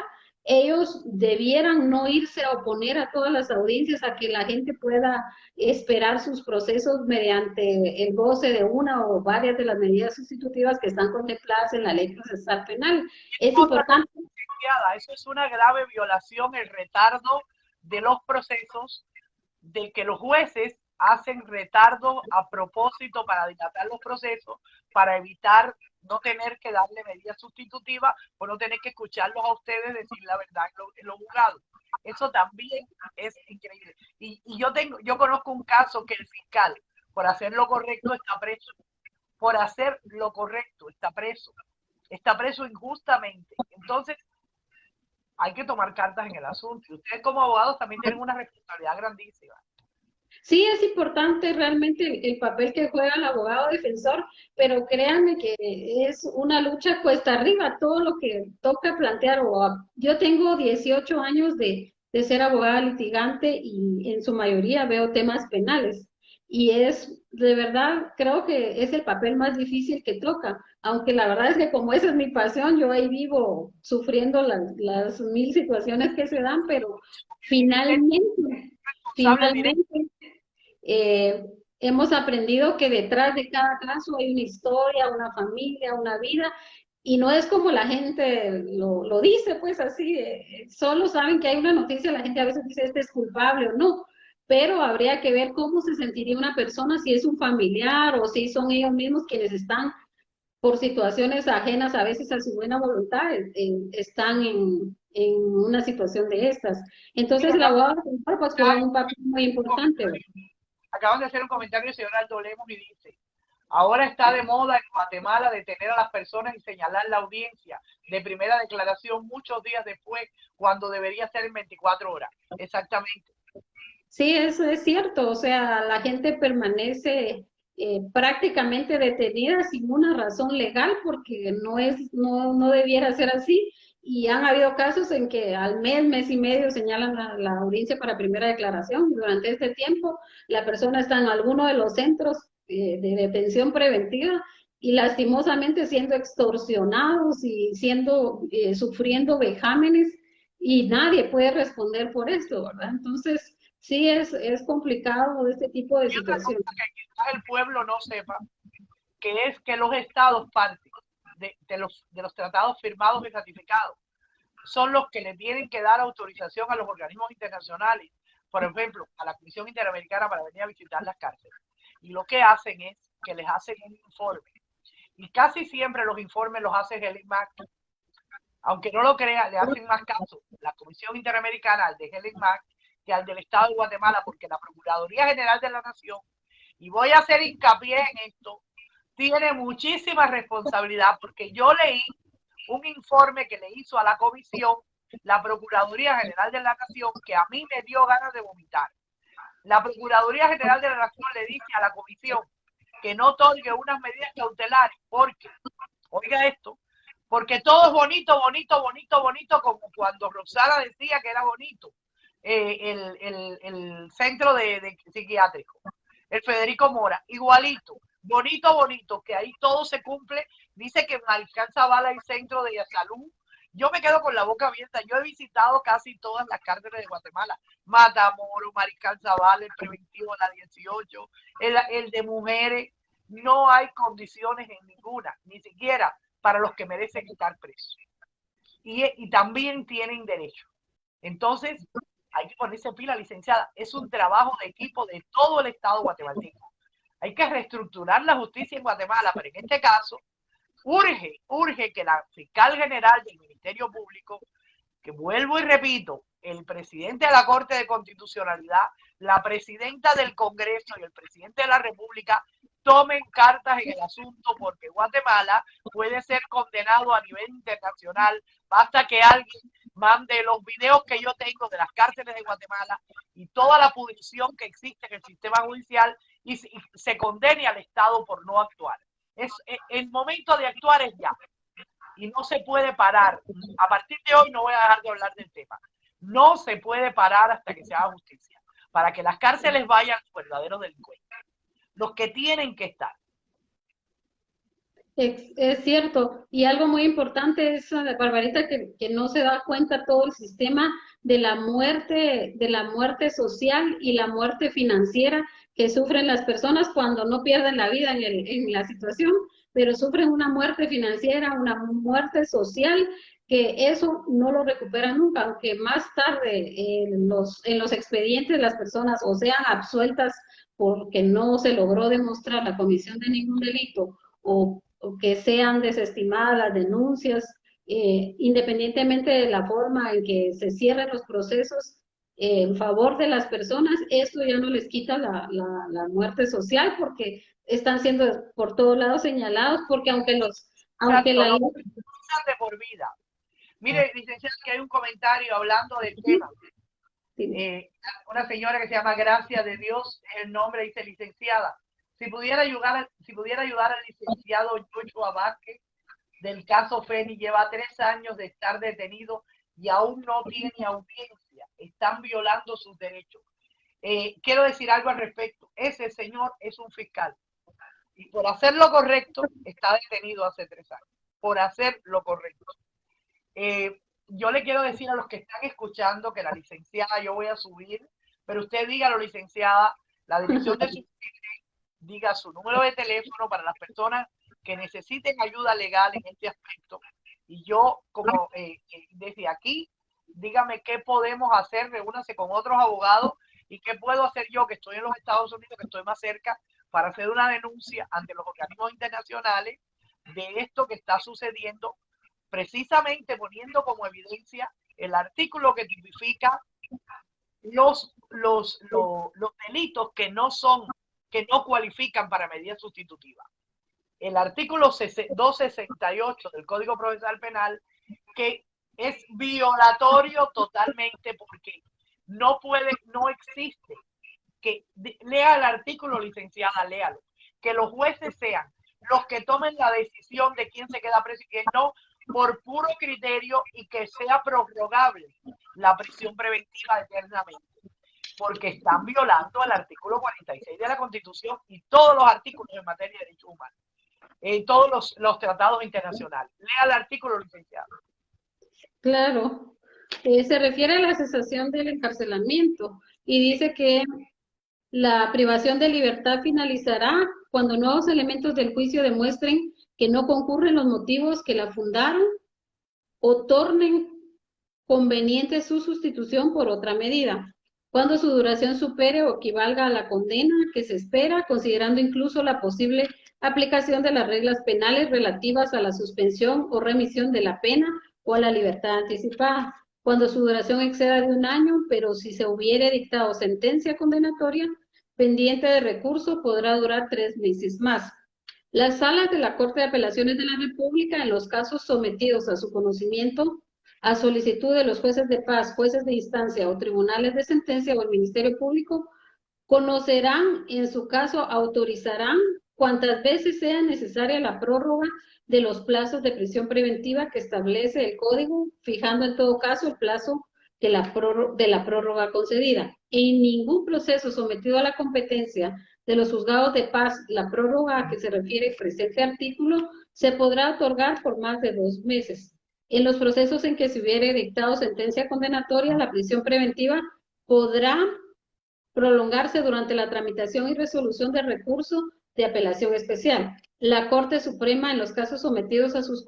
ellos debieran no irse a oponer a todas las audiencias a que la gente pueda esperar sus procesos mediante el goce de una o varias de las medidas sustitutivas que están contempladas en la ley procesal penal. Es Otra cosa, importante. eso es una grave violación, el retardo de los procesos, de que los jueces hacen retardo a propósito para dilatar los procesos, para evitar no tener que darle medidas sustitutivas o no tener que escucharlos a ustedes decir la verdad en los juzgados. Eso también es increíble. Y yo conozco un caso que el fiscal, por hacer lo correcto, está preso. Por hacer lo correcto, está preso. Está preso injustamente. Entonces, hay que tomar cartas en el asunto. Y ustedes como abogados también tienen una responsabilidad grandísima. Sí, es importante realmente el papel que juega el abogado defensor, pero créanme que es una lucha cuesta arriba, todo lo que toca plantear. Yo tengo 18 años de ser abogada litigante y en su mayoría veo temas penales. Y es, de verdad, creo que es el papel más difícil que toca, aunque la verdad es que como esa es mi pasión, yo ahí vivo sufriendo las mil situaciones que se dan, pero finalmente, finalmente eh, hemos aprendido que detrás de cada caso hay una historia, una familia, una vida, y no es como la gente lo dice, pues así, solo saben que hay una noticia, la gente a veces dice este es culpable o no, pero habría que ver cómo se sentiría una persona si es un familiar o si son ellos mismos quienes están por situaciones ajenas a veces a su buena voluntad, están en una situación de estas. Entonces, el abogado pues juega un papel muy importante. Acaban de hacer un comentario el señor Aldo Lemos y dice, ahora está de moda en Guatemala detener a las personas y señalar la audiencia de primera declaración muchos días después, cuando debería ser en 24 horas. Exactamente. Sí, eso es cierto. O sea, la gente permanece prácticamente detenida sin una razón legal porque no debiera ser así. Y han habido casos en que al mes y medio señalan la audiencia para primera declaración. Durante este tiempo, la persona está en alguno de los centros de detención preventiva y lastimosamente siendo extorsionados y sufriendo vejámenes y nadie puede responder por esto, ¿verdad? Entonces, sí, es complicado este tipo de Y otra situaciones. cosa que quizás el pueblo no sepa, que es que los estados parten de los tratados firmados y ratificados son los que le tienen que dar autorización a los organismos internacionales, por ejemplo, a la Comisión Interamericana para venir a visitar las cárceles. Y lo que hacen es que les hacen un informe Y casi siempre los informes los hace Helen Mack. Aunque no lo crea, le hacen más caso la Comisión Interamericana al de Helen Mack que al del Estado de Guatemala, porque la Procuraduría General de la Nación, y voy a hacer hincapié en esto, tiene muchísima responsabilidad, porque yo leí un informe que le hizo a la comisión la Procuraduría General de la Nación que a mí me dio ganas de vomitar. La Procuraduría General de la Nación le dice a la comisión que no otorgue unas medidas cautelares porque, oiga esto, porque todo es bonito, bonito, bonito, bonito, como cuando Rosana decía que era bonito el centro de psiquiátrico, el Federico Mora, igualito, bonito, bonito, que ahí todo se cumple. Dice que en Mariscal Zavala hay centro de salud. Yo me quedo con la boca abierta. Yo he visitado casi todas las cárceles de Guatemala. Matamoros, Mariscal Zavala, el preventivo, la 18, el de mujeres. No hay condiciones en ninguna, ni siquiera para los que merecen estar presos. Y también tienen derecho. Entonces, hay que ponerse pila, licenciada. Es un trabajo de equipo de todo el Estado guatemalteco. Hay que reestructurar la justicia en Guatemala, pero en este caso, urge que la fiscal general del Ministerio Público, que vuelvo y repito, el presidente de la Corte de Constitucionalidad, la presidenta del Congreso y el presidente de la República tomen cartas en el asunto, porque Guatemala puede ser condenado a nivel internacional. Basta que alguien mande los videos que yo tengo de las cárceles de Guatemala y toda la pudrición que existe en el sistema judicial y se condene al Estado por no actuar. El momento de actuar es ya. Y no se puede parar. A partir de hoy no voy a dejar de hablar del tema. No se puede parar hasta que se haga justicia, para que las cárceles vayan a los verdaderos delincuentes, los que tienen que estar. Es cierto, y algo muy importante es, Barbarita, que no se da cuenta todo el sistema de la muerte social y la muerte financiera que sufren las personas cuando no pierden la vida en la situación, pero sufren una muerte financiera, una muerte social, que eso no lo recuperan nunca, aunque más tarde en los expedientes las personas o sean absueltas porque no se logró demostrar la comisión de ningún delito, o que sean desestimadas las denuncias, independientemente de la forma en que se cierren los procesos en favor de las personas, esto ya no les quita la muerte social, porque están siendo por todos lados señalados, porque aunque la ley... de por vida. Mire, licenciada, que hay un comentario hablando del tema. Una señora que se llama Gracia de Dios, es el nombre, dice: licenciada, si pudiera ayudar al licenciado Joshua Vázquez del caso Feni, lleva 3 años de estar detenido y aún no tiene audiencia, están violando sus derechos. Quiero decir algo al respecto. Ese señor es un fiscal y por hacer lo correcto está detenido hace 3 años, por hacer lo correcto. Yo le quiero decir a los que están escuchando que la licenciada, yo voy a subir, pero usted dígalo, licenciada, la dirección de su diga su número de teléfono para las personas que necesiten ayuda legal en este aspecto. Y yo, como desde aquí, dígame qué podemos hacer, reúnanse con otros abogados y qué puedo hacer yo, que estoy en los Estados Unidos, que estoy más cerca, para hacer una denuncia ante los organismos internacionales de esto que está sucediendo, precisamente poniendo como evidencia el artículo que tipifica los delitos que no cualifican para medida sustitutiva. El artículo 268 del Código Procesal Penal, que es violatorio totalmente, porque no existe. Que lea el artículo, licenciada, léalo. Que los jueces sean los que tomen la decisión de quién se queda preso y quién no, por puro criterio, y que sea prorrogable la prisión preventiva eternamente, porque están violando el artículo 46 de la Constitución y todos los artículos en materia de derechos humanos, todos los tratados internacionales. Lea el artículo, licenciado. Claro, se refiere a la cesación del encarcelamiento y dice que la privación de libertad finalizará cuando nuevos elementos del juicio demuestren que no concurren los motivos que la fundaron o tornen conveniente su sustitución por otra medida, cuando su duración supere o equivalga a la condena que se espera, considerando incluso la posible aplicación de las reglas penales relativas a la suspensión o remisión de la pena o a la libertad anticipada, cuando su duración exceda de 1 año, pero si se hubiere dictado sentencia condenatoria pendiente de recurso, podrá durar 3 meses más. Las salas de la Corte de Apelaciones de la República, en los casos sometidos a su conocimiento, a solicitud de los jueces de paz, jueces de instancia o tribunales de sentencia o el Ministerio Público, conocerán, en su caso, autorizarán cuantas veces sea necesaria la prórroga de los plazos de prisión preventiva que establece el Código, fijando en todo caso el plazo de la prórroga concedida. En ningún proceso sometido a la competencia de los juzgados de paz, la prórroga a que se refiere el presente artículo se podrá otorgar por más de 2 meses. En los procesos en que se hubiere dictado sentencia condenatoria, la prisión preventiva podrá prolongarse durante la tramitación y resolución del recurso de apelación especial. La Corte Suprema, en los casos sometidos a su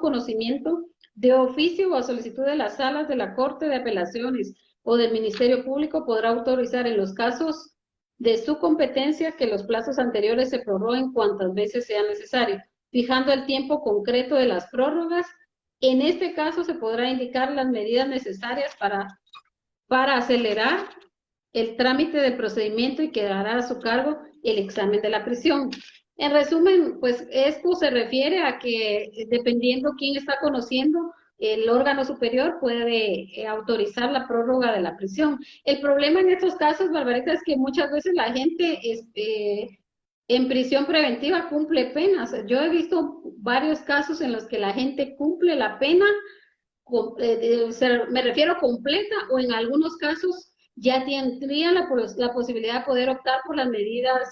conocimiento, de oficio o a solicitud de las salas de la Corte de Apelaciones o del Ministerio Público, podrá autorizar en los casos de su competencia que los plazos anteriores se prorroguen cuantas veces sea necesario, fijando el tiempo concreto de las prórrogas. En este caso se podrá indicar las medidas necesarias para acelerar el trámite del procedimiento y quedará a su cargo el examen de la prisión. En resumen, pues esto se refiere a que dependiendo quién está conociendo, el órgano superior puede autorizar la prórroga de la prisión. El problema en estos casos, Barbarita, es que muchas veces la gente en prisión preventiva cumple penas. Yo he visto varios casos en los que la gente cumple la pena, me refiero completa, o en algunos casos ya tendrían la posibilidad de poder optar por las medidas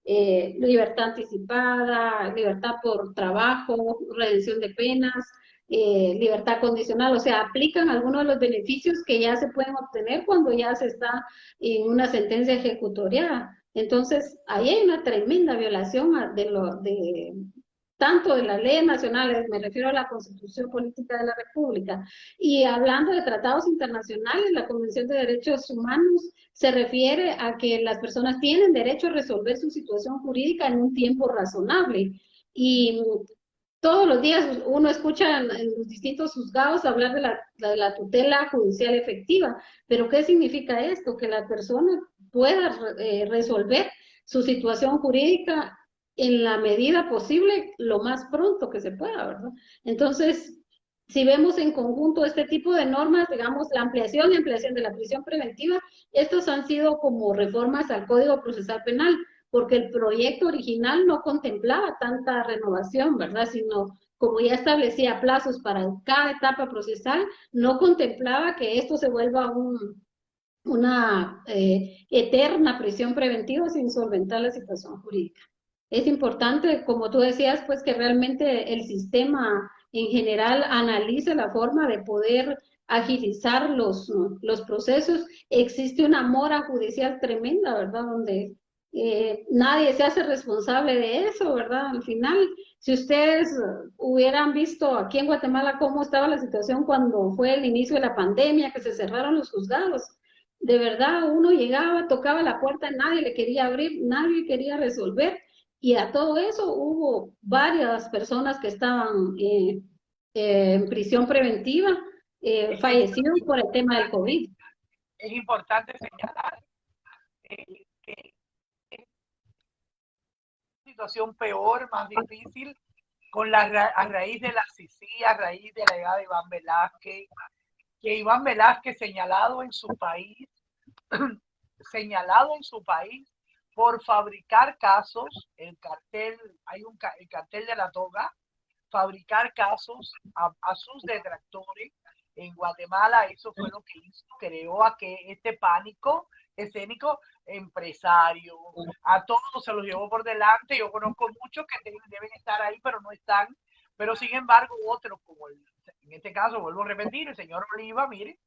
libertad anticipada, libertad por trabajo, redención de penas, libertad condicional, o sea, aplican algunos de los beneficios que ya se pueden obtener cuando ya se está en una sentencia ejecutoriada. Entonces, ahí hay una tremenda violación de tanto de las leyes nacionales, me refiero a la Constitución Política de la República, y hablando de tratados internacionales, la Convención de Derechos Humanos se refiere a que las personas tienen derecho a resolver su situación jurídica en un tiempo razonable. Y todos los días uno escucha en los distintos juzgados hablar de la tutela judicial efectiva, pero ¿qué significa esto? Que la persona pueda resolver su situación jurídica en la medida posible, lo más pronto que se pueda, ¿verdad? Entonces, si vemos en conjunto este tipo de normas, digamos, la ampliación y ampliación de la prisión preventiva, estos han sido como reformas al Código Procesal Penal, porque el proyecto original no contemplaba tanta renovación, ¿verdad? Sino, como ya establecía plazos para cada etapa procesal, no contemplaba que esto se vuelva una eterna prisión preventiva sin solventar la situación jurídica. Es importante, como tú decías, pues que realmente el sistema en general analice la forma de poder agilizar los procesos. Existe una mora judicial tremenda, ¿verdad? Donde nadie se hace responsable de eso, ¿verdad? Al final, si ustedes hubieran visto aquí en Guatemala cómo estaba la situación cuando fue el inicio de la pandemia, que se cerraron los juzgados, de verdad uno llegaba, tocaba la puerta, nadie le quería abrir, nadie quería resolver, y a todo eso hubo varias personas que estaban en prisión preventiva, fallecidos por el tema del COVID. Es importante señalar que es una situación peor, más difícil, a raíz de la CICI, a raíz de la llegada de Iván Velázquez, que Iván Velázquez señalado en su país por fabricar casos, el cartel de la toga, fabricar casos a sus detractores en Guatemala. Eso fue lo que hizo, creó este pánico escénico empresario, a todos se los llevó por delante. Yo conozco muchos que deben estar ahí, pero no están, pero sin embargo otros, como en este caso, vuelvo a repetir, el señor Oliva, mire,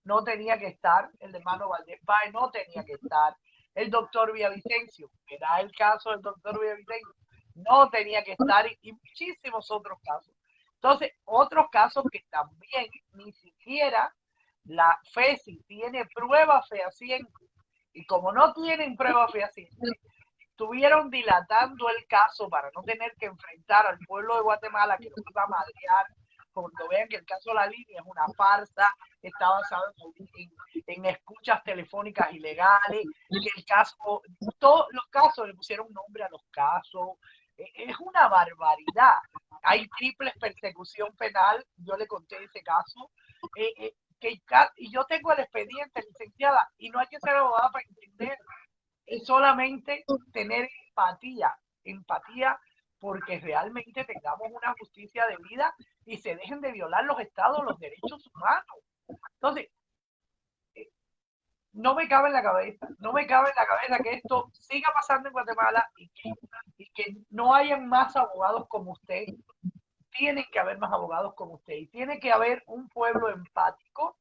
no tenía que estar, el hermano Valdés Páez no tenía que estar, el doctor Villavicencio, era el caso del doctor Villavicencio, no tenía que estar, y muchísimos otros casos. Entonces, otros casos que también ni siquiera la FESI tiene pruebas fehacientes, y como no tienen pruebas fehacientes, estuvieron dilatando el caso para no tener que enfrentar al pueblo de Guatemala que lo iba a madrear, cuando vean que el caso de la línea es una farsa, está basado en escuchas telefónicas ilegales, que el caso, todos los casos le pusieron nombre a los casos, es una barbaridad. Hay triples persecución penal, yo le conté ese caso, y yo tengo el expediente, licenciada, y no hay que ser abogada para entender, es solamente tener empatía porque realmente tengamos una justicia de vida y se dejen de violar los estados, los derechos humanos. Entonces, no me cabe en la cabeza que esto siga pasando en Guatemala y que no hayan más abogados como usted. Tienen que haber más abogados como usted y tiene que haber un pueblo empático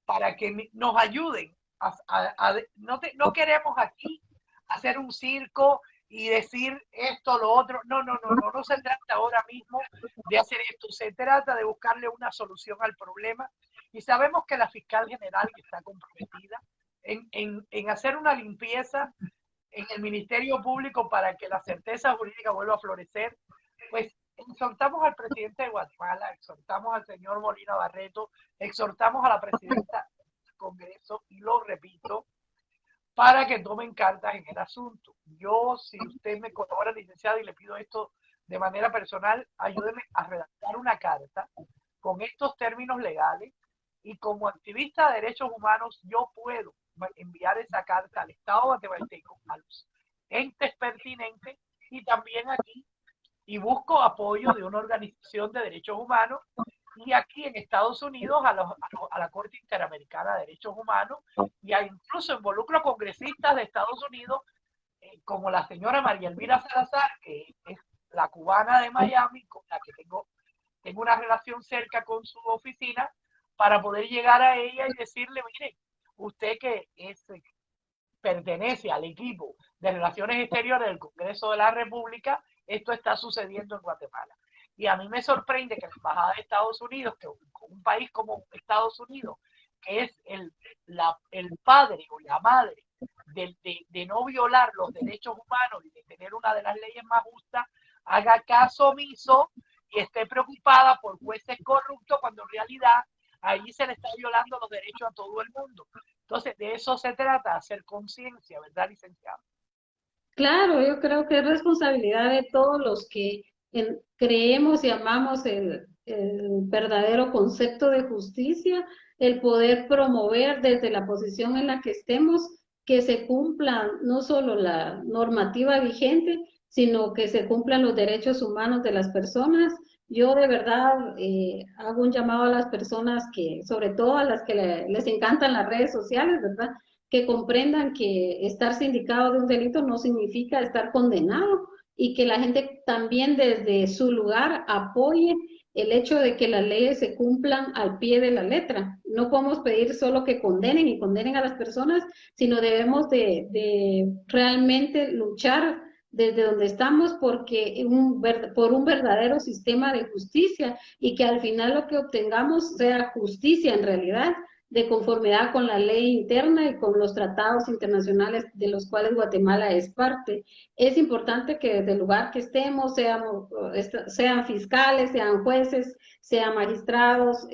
para que nos ayuden. No queremos aquí hacer un circo y decir esto, lo otro. No se trata ahora mismo de hacer esto, se trata de buscarle una solución al problema y sabemos que la fiscal general que está comprometida en hacer una limpieza en el Ministerio Público para que la certeza jurídica vuelva a florecer, pues exhortamos al presidente de Guatemala, exhortamos al señor Molina Barreto, exhortamos a la presidenta del Congreso y lo repito, para que tomen cartas en el asunto. Yo, si usted me colabora, licenciado, y le pido esto de manera personal, ayúdeme a redactar una carta con estos términos legales y como activista de derechos humanos yo puedo enviar esa carta al Estado guatemalteco, a los entes pertinentes y también aquí y busco apoyo de una organización de derechos humanos y aquí en Estados Unidos a la Corte Interamericana de Derechos Humanos y incluso involucro a congresistas de Estados Unidos como la señora María Elvira Salazar, que es la cubana de Miami, con la que tengo una relación cerca con su oficina, para poder llegar a ella y decirle, mire, usted que pertenece al equipo de Relaciones Exteriores del Congreso de la República, esto está sucediendo en Guatemala. Y a mí me sorprende que la Embajada de Estados Unidos, que un país como Estados Unidos, que es el padre o la madre de no violar los derechos humanos y de tener una de las leyes más justas, haga caso omiso y esté preocupada por jueces corruptos cuando en realidad ahí se le está violando los derechos a todo el mundo. Entonces, de eso se trata, hacer conciencia, ¿verdad, licenciado? Claro, yo creo que es responsabilidad de todos los que creemos y amamos el verdadero concepto de justicia, el poder promover desde la posición en la que estemos que se cumpla no solo la normativa vigente, sino que se cumplan los derechos humanos de las personas. Yo de verdad hago un llamado a las personas que, sobre todo a las que les encantan las redes sociales, ¿verdad? Que comprendan que estar sindicado de un delito no significa estar condenado y que la gente también desde su lugar apoye el hecho de que las leyes se cumplan al pie de la letra. No podemos pedir solo que condenen y condenen a las personas, sino debemos de realmente luchar desde donde estamos porque por un verdadero sistema de justicia y que al final lo que obtengamos sea justicia en realidad, de conformidad con la ley interna y con los tratados internacionales de los cuales Guatemala es parte. Es importante que desde el lugar que estemos, sean fiscales, sean jueces, sean magistrados,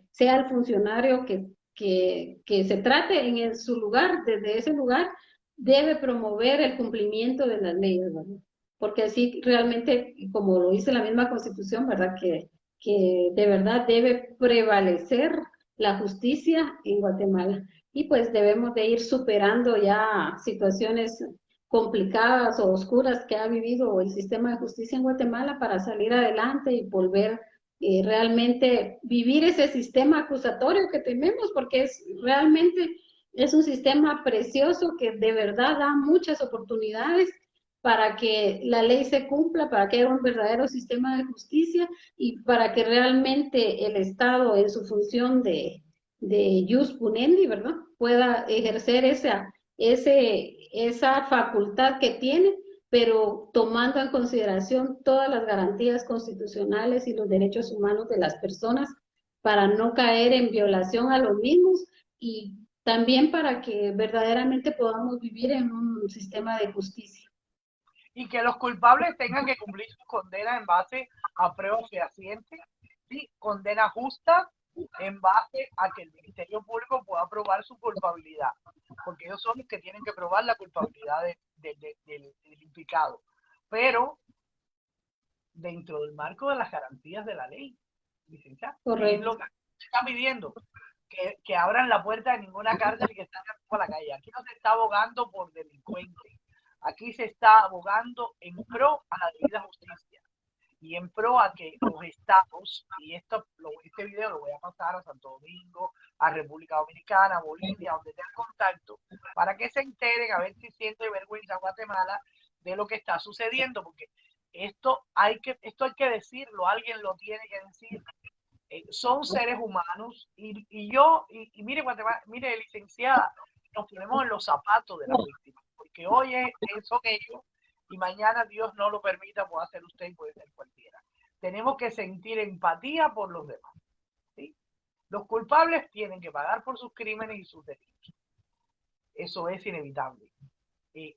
sea el funcionario que se trate en su lugar, desde ese lugar, debe promover el cumplimiento de las leyes, ¿verdad? Porque así realmente, como lo dice la misma Constitución, ¿verdad? Que de verdad debe prevalecer la justicia en Guatemala. Y pues debemos de ir superando ya situaciones complicadas o oscuras que ha vivido el sistema de justicia en Guatemala para salir adelante y volver realmente vivir ese sistema acusatorio que tenemos, porque realmente es un sistema precioso que de verdad da muchas oportunidades para que la ley se cumpla, para que haya un verdadero sistema de justicia y para que realmente el Estado en su función de jus punendi, ¿verdad? Pueda ejercer esa facultad que tiene, pero tomando en consideración todas las garantías constitucionales y los derechos humanos de las personas para no caer en violación a los mismos y también para que verdaderamente podamos vivir en un sistema de justicia. y que los culpables tengan que cumplir su condena en base a pruebas fehacientes, ¿sí? Condenas justas en base a que el Ministerio Público pueda probar su culpabilidad, porque ellos son los que tienen que probar la culpabilidad del implicado, pero dentro del marco de las garantías de la ley, licenciada, que es Correcto. lo que se está pidiendo, que abran la puerta de ninguna cárcel y que salgan por la calle. Aquí no se está abogando por delincuentes, aquí se está abogando en pro a la debida justicia y en pro a que los estados, y este video lo voy a pasar a Santo Domingo, a República Dominicana, a Bolivia, donde tengan contacto, para que se enteren, a ver si siente vergüenza Guatemala de lo que está sucediendo, porque esto hay que decirlo, alguien lo tiene que decir. Son seres humanos y mire, Guatemala, mire, licenciada, nos ponemos en los zapatos de las víctimas, porque hoy son ellos y mañana Dios no lo permita, puede ser usted y puede ser cualquiera. Tenemos que sentir empatía por los demás, ¿sí? Los culpables tienen que pagar por sus crímenes y sus delitos. Eso es inevitable.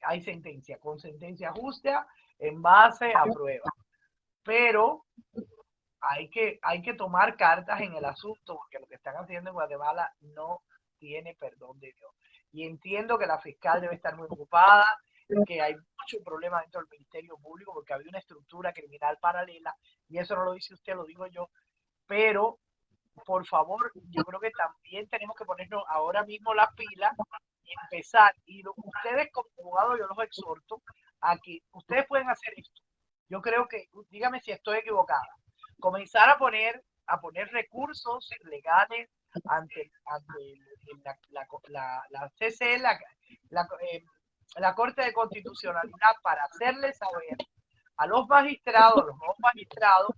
Hay sentencia, con sentencia justa en base a pruebas. Pero hay que tomar cartas en el asunto, porque lo que están haciendo en Guatemala no tiene perdón de Dios. Y entiendo que la fiscal debe estar muy ocupada, que hay mucho problema dentro del Ministerio Público, porque había una estructura criminal paralela, y eso no lo dice usted, lo digo yo, pero por favor, yo creo que también tenemos que ponernos ahora mismo las pilas y empezar. Y ustedes como abogados, yo los exhorto a que ustedes pueden hacer esto. Yo creo que, dígame si estoy equivocada, comenzar a poner recursos legales ante la CC, la Corte de Constitucionalidad, para hacerles saber a los magistrados, a los nuevos magistrados,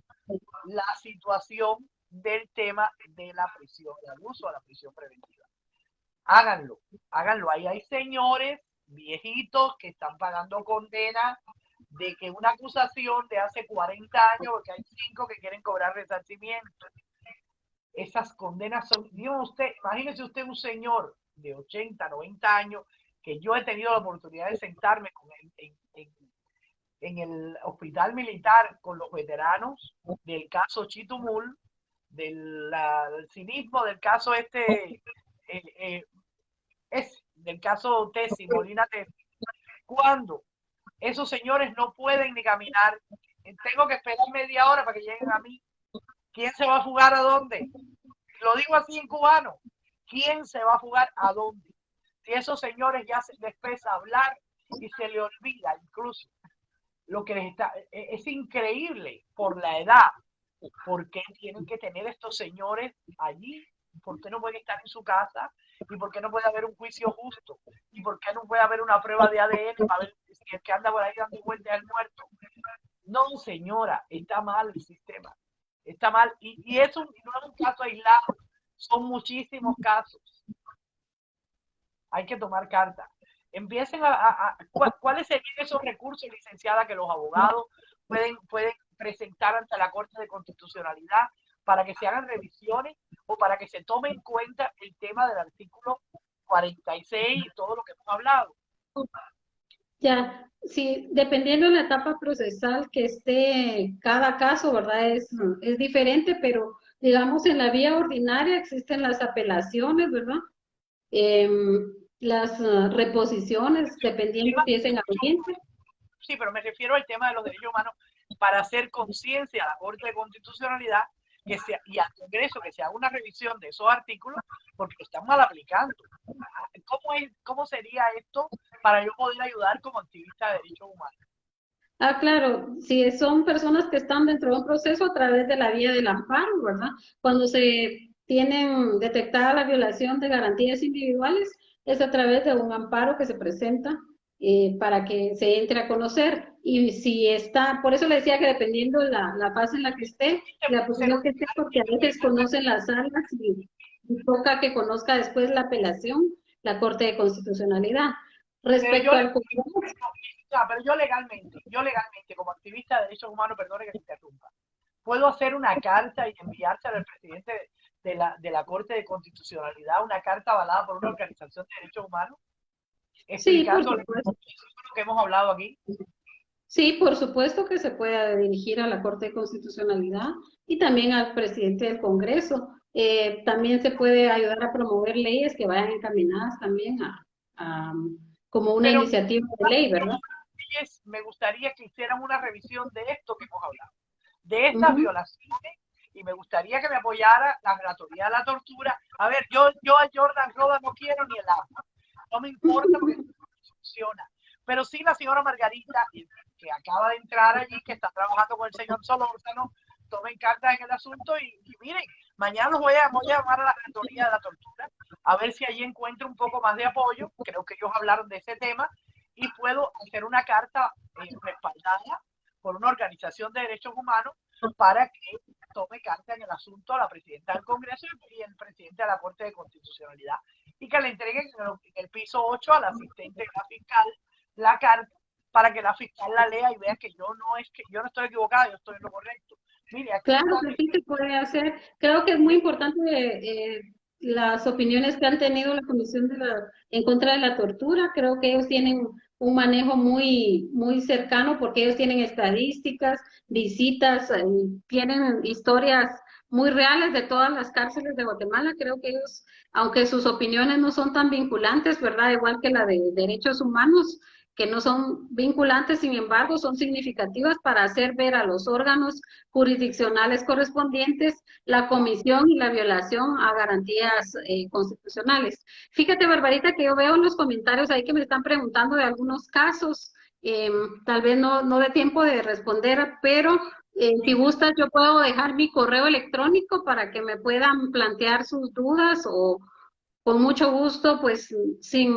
la situación del tema de la prisión, de abuso a la prisión preventiva. Háganlo, háganlo. Ahí hay señores viejitos que están pagando condena de que una acusación de hace 40 años, porque hay 5 que quieren cobrar resarcimiento. Esas condenas son, imagínese usted un señor de 80, 90 años, que yo he tenido la oportunidad de sentarme con él en el hospital militar con los veteranos del caso Chitumul, del cinismo del caso del caso Tesi, Molina Tesi, cuando esos señores no pueden ni caminar, tengo que esperar media hora para que lleguen a mí. ¿Quién se va a fugar a dónde? Lo digo así en cubano. ¿Quién se va a fugar a dónde? Si esos señores ya les pesa hablar y se le olvida incluso lo que les está, es increíble por la edad. ¿Por qué tienen que tener estos señores allí? ¿Por qué no pueden estar en su casa? ¿Y por qué no puede haber un juicio justo? ¿Y por qué no puede haber una prueba de ADN para ver si el que anda por ahí dando vueltas es el muerto? No, señora, está mal el sistema. Está mal. Y eso no es un caso aislado. Son muchísimos casos. Hay que tomar carta. Empiecen ¿cuáles serían esos recursos, licenciada, que los abogados pueden presentar ante la Corte de Constitucionalidad para que se hagan revisiones o para que se tome en cuenta el tema del artículo 46 y todo lo que hemos hablado? Ya, sí, dependiendo de la etapa procesal que esté cada caso, ¿verdad? Es diferente, pero digamos en la vía ordinaria existen las apelaciones, ¿verdad? Las reposiciones, dependiendo si es en audiencia. Sí, pero me refiero al tema de los derechos humanos para hacer conciencia a la Corte de Constitucionalidad y al Congreso que se haga una revisión de esos artículos porque lo están mal aplicando. ¿Cómo sería esto para yo poder ayudar como activista de derechos humanos? Ah, claro, si son personas que están dentro de un proceso a través de la vía del amparo, ¿verdad? Cuando se tienen detectada la violación de garantías individuales, es a través de un amparo que se presenta para que se entre a conocer. Y si está, por eso le decía que dependiendo la fase en la que esté, la posición que esté, porque a veces conocen las salas y toca que conozca después la apelación, la Corte de Constitucionalidad. Respecto al pero yo legalmente, como activista de derechos humanos, perdone que se interrumpa, puedo hacer una carta y enviársela al presidente de la Corte de Constitucionalidad, una carta avalada por una organización de derechos humanos, sí, por explicando lo supuesto. que hemos hablado aquí. Sí, por supuesto que se puede dirigir a la Corte de Constitucionalidad y también al presidente del Congreso. También se puede ayudar a promover leyes que vayan encaminadas también a, como una Pero iniciativa de ley, ¿verdad? me gustaría que hicieran una revisión de esto que hemos hablado, de estas Ujú. violaciones, y me gustaría que me apoyara la relatoría de la tortura. A ver, yo a Jordan Roda no quiero ni el agua, no me importa porque funciona, pero sí la señora Margarita, que acaba de entrar allí, que está trabajando con el señor Solórzano, tomen cartas en el asunto y miren, mañana voy a llamar a la relatoría de la tortura, a ver si allí encuentro un poco más de apoyo, creo que ellos hablaron de ese tema, y puedo hacer una carta respaldada por una organización de derechos humanos para que tome carta en el asunto a la presidenta del Congreso y el presidente de la Corte de Constitucionalidad y que le entreguen en el piso 8 al asistente de la fiscal la carta para que la fiscal la lea y vea que yo no estoy equivocada, yo estoy en lo correcto. Mire, aquí Claro está que mi... sí se puede hacer. Creo que es muy importante las opiniones que han tenido la Comisión en contra de la tortura. Creo que ellos tienen un manejo muy cercano porque ellos tienen estadísticas, visitas, tienen historias muy reales de todas las cárceles de Guatemala. Creo que ellos, aunque sus opiniones no son tan vinculantes, ¿verdad? Igual que la de derechos humanos, que no son vinculantes, sin embargo, son significativas para hacer ver a los órganos jurisdiccionales correspondientes, la comisión y la violación a garantías constitucionales. Fíjate, Barbarita, que yo veo en los comentarios ahí que me están preguntando de algunos casos, tal vez no dé tiempo de responder, pero si gustas yo puedo dejar mi correo electrónico para que me puedan plantear sus dudas o con mucho gusto, pues sin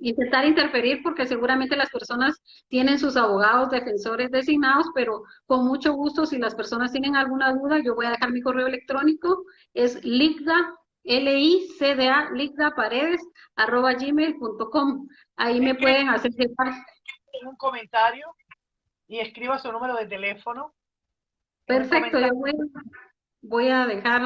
intentar interferir, porque seguramente las personas tienen sus abogados defensores designados, pero con mucho gusto, si las personas tienen alguna duda, yo voy a dejar mi correo electrónico, es licda, Licda, ligdaparedes, @gmail.com. Ahí me Escribe pueden hacer llegar. en un comentario y escriba su número de teléfono en un Perfecto, comentario. voy a dejar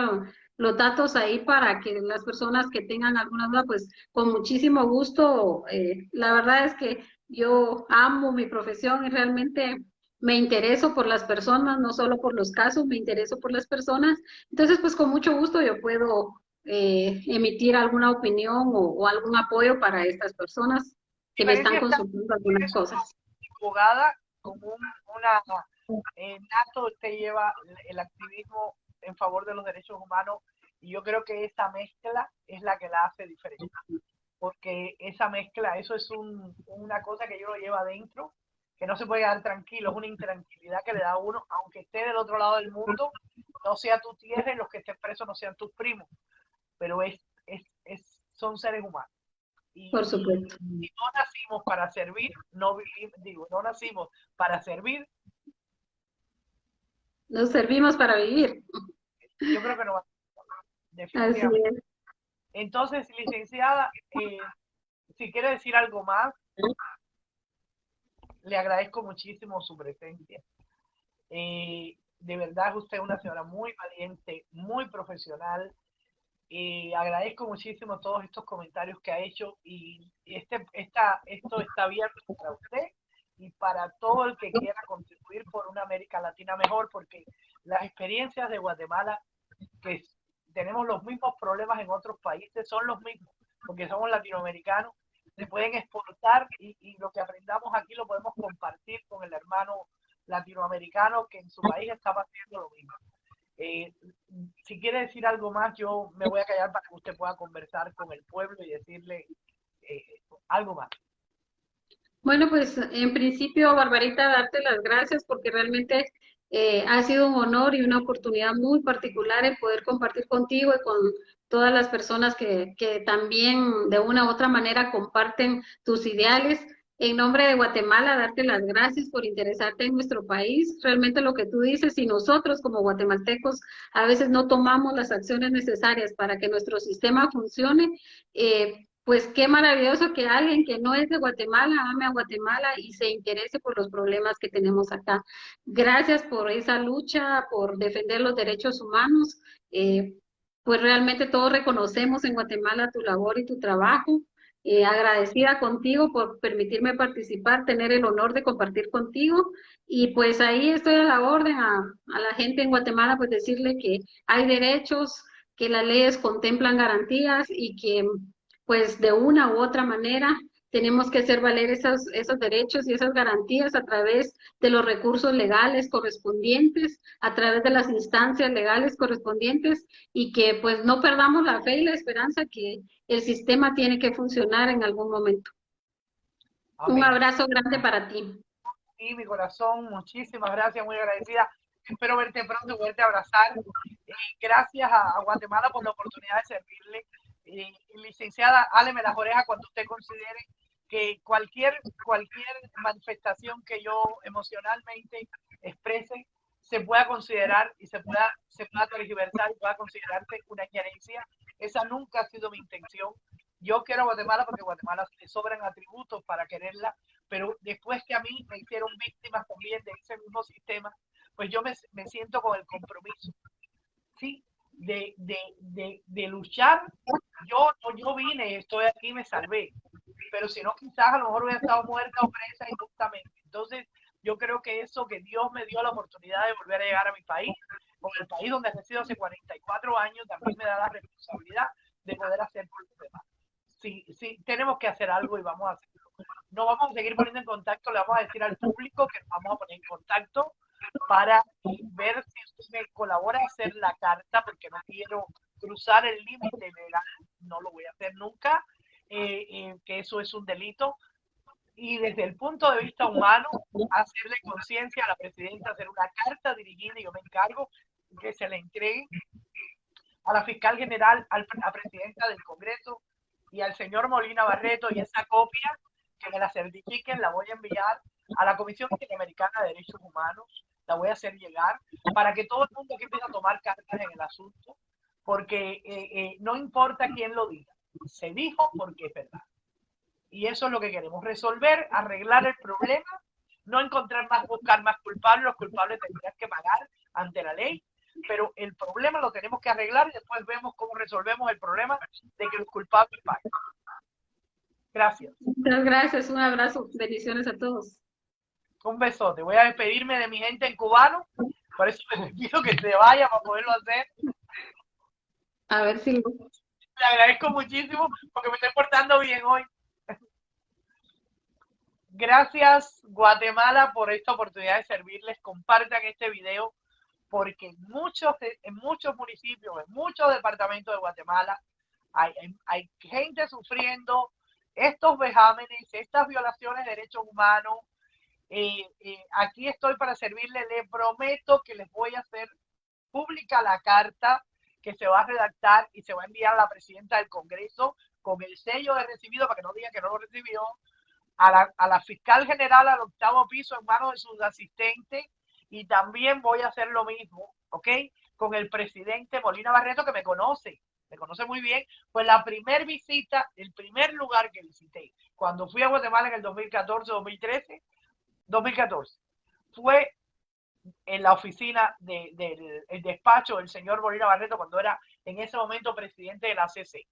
los datos ahí para que las personas que tengan alguna duda, pues con muchísimo gusto. La verdad es que yo amo mi profesión y realmente me intereso por las personas, no solo por los casos, me intereso por las personas. Entonces, pues con mucho gusto yo puedo emitir alguna opinión o algún apoyo para estas personas que me están Diferencia está consultando que algunas eres una cosas. abogada con una nato, usted lleva el activismo en favor de los derechos humanos y yo creo que esa mezcla es la que la hace diferente, porque esa mezcla, eso es una cosa que yo lo llevo adentro, que no se puede quedar tranquilo, es una intranquilidad que le da a uno, aunque esté del otro lado del mundo, no sea tu tierra y los que estén presos no sean tus primos, pero son seres humanos. Por Y supuesto. no nacimos para servir, no nacimos para servir, Nos servimos para vivir. yo creo que no va, Así definitivamente. es. Entonces, licenciada, si quiere decir algo más, le agradezco muchísimo su presencia. De verdad, usted es una señora muy valiente, muy profesional. Agradezco muchísimo todos estos comentarios que ha hecho y esto está abierto para usted y para todo el que quiera contribuir por una América Latina mejor, porque las experiencias de Guatemala, que tenemos los mismos problemas en otros países, son los mismos, porque somos latinoamericanos, se pueden exportar y lo que aprendamos aquí lo podemos compartir con el hermano latinoamericano que en su país está haciendo lo mismo. Eh, si quiere decir algo más, yo me voy a callar para que usted pueda conversar con el pueblo y decirle eh, algo más. Bueno, pues en principio, Barbarita, darte las gracias porque realmente ha sido un honor y una oportunidad muy particular el poder compartir contigo y con todas las personas que también de una u otra manera comparten tus ideales. En nombre de Guatemala, darte las gracias por interesarte en nuestro país. Realmente lo que tú dices, si nosotros como guatemaltecos a veces no tomamos las acciones necesarias para que nuestro sistema funcione, pues qué maravilloso que alguien que no es de Guatemala ame a Guatemala y se interese por los problemas que tenemos acá. Gracias por esa lucha, por defender los derechos humanos. Pues realmente todos reconocemos en Guatemala tu labor y tu trabajo. agradecida contigo por permitirme participar, tener el honor de compartir contigo y pues ahí estoy a la orden a la gente en Guatemala, pues decirle que hay derechos, que las leyes contemplan garantías y que pues de una u otra manera tenemos que hacer valer esos derechos y esas garantías a través de los recursos legales correspondientes, a través de las instancias legales correspondientes y que pues no perdamos la fe y la esperanza que el sistema tiene que funcionar en algún momento. Un Amén. abrazo grande para ti. Y mi corazón, muchísimas gracias, muy agradecida. Espero verte pronto y poderte abrazar. Gracias a Guatemala por la oportunidad de servirle. Licenciada, áleme las orejas cuando usted considere que cualquier manifestación que yo emocionalmente exprese se pueda considerar y se pueda tergiversar y pueda considerarse una injerencia. Esa nunca ha sido mi intención. Yo quiero a Guatemala porque Guatemala le sobran atributos para quererla, pero después que a mí me hicieron víctimas también de ese mismo sistema, pues yo me siento con el compromiso, ¿sí? De luchar. Yo vine, estoy aquí, me salvé, pero si no, quizás a lo mejor hubiera estado muerta o presa injustamente. Entonces, yo creo que eso, que Dios me dio la oportunidad de volver a llegar a mi país, con el país donde he nacido hace 44 años, también me da la responsabilidad de poder hacer por los demás. Sí, tenemos que hacer algo y vamos a hacerlo. No vamos a seguir poniendo en contacto, le vamos a decir al público que nos vamos a poner en contacto para ver si usted me colabora a hacer la carta, porque no quiero cruzar el límite legal, no lo voy a hacer nunca, que eso es un delito. Y desde el punto de vista humano, hacerle conciencia a la presidenta, hacer una carta dirigida, y yo me encargo que se le entregue a la fiscal general, a la presidenta del Congreso y al señor Molina Barreto, y esa copia que me la certifiquen la voy a enviar a la Comisión Interamericana de Derechos Humanos, la voy a hacer llegar para que todo el mundo aquí empiece a tomar cartas en el asunto, porque no importa quién lo diga, se dijo porque es verdad. Y eso es lo que queremos, resolver, arreglar el problema, no encontrar más, buscar más culpables, los culpables tendrán que pagar ante la ley, pero el problema lo tenemos que arreglar y después vemos cómo resolvemos el problema de que los culpables paguen. Gracias. Muchas gracias, un abrazo, bendiciones a todos. Un besote. Voy a despedirme de mi gente en cubano, por eso les pido que se vaya para poderlo hacer. A ver si... Le agradezco muchísimo porque me estoy portando bien hoy. Gracias, Guatemala, por esta oportunidad de servirles. Compartan este video porque en muchos municipios, en muchos departamentos de Guatemala, hay gente sufriendo estos vejámenes, estas violaciones de derechos humanos. Aquí estoy para servirles. Les prometo que les voy a hacer pública la carta que se va a redactar y se va a enviar a la presidenta del Congreso con el sello de recibido para que no digan que no lo recibió, a la fiscal general al 8º piso en manos de sus asistentes, y también voy a hacer lo mismo, ¿ok? Con el presidente Molina Barreto, que me conoce muy bien. Pues la primera visita, el primer lugar que visité cuando fui a Guatemala en el 2014, fue en la oficina del despacho del señor Molina Barreto, cuando era en ese momento presidente de la CC.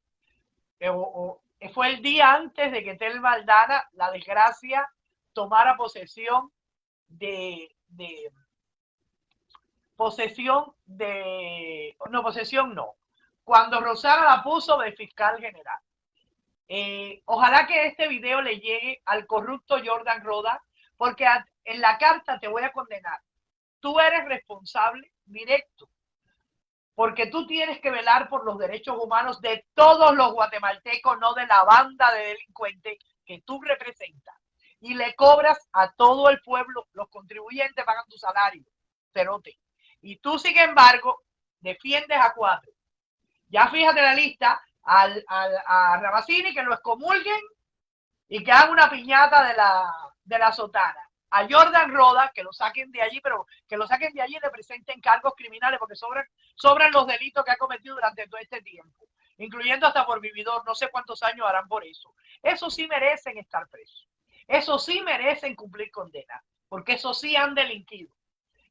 Fue el día antes de que Telma Aldana, la desgracia, tomara posesión cuando Rosana la puso de fiscal general. Ojalá que este video le llegue al corrupto Jordan Roda, porque en la carta te voy a condenar. Tú eres responsable directo, porque tú tienes que velar por los derechos humanos de todos los guatemaltecos, no de la banda de delincuentes que tú representas. Y le cobras a todo el pueblo, los contribuyentes pagan tu salario, cerote. Y tú, sin embargo, defiendes a 4. Ya fíjate la lista, a Ramazini que lo excomulguen y que hagan una piñata de la sotana. A Jordan Roda, que lo saquen de allí, pero que lo saquen de allí y le presenten cargos criminales, porque sobran los delitos que ha cometido durante todo este tiempo, incluyendo hasta por vividor. No sé cuántos años harán por eso. Eso sí merecen estar presos. Eso sí merecen cumplir condena, porque eso sí han delinquido.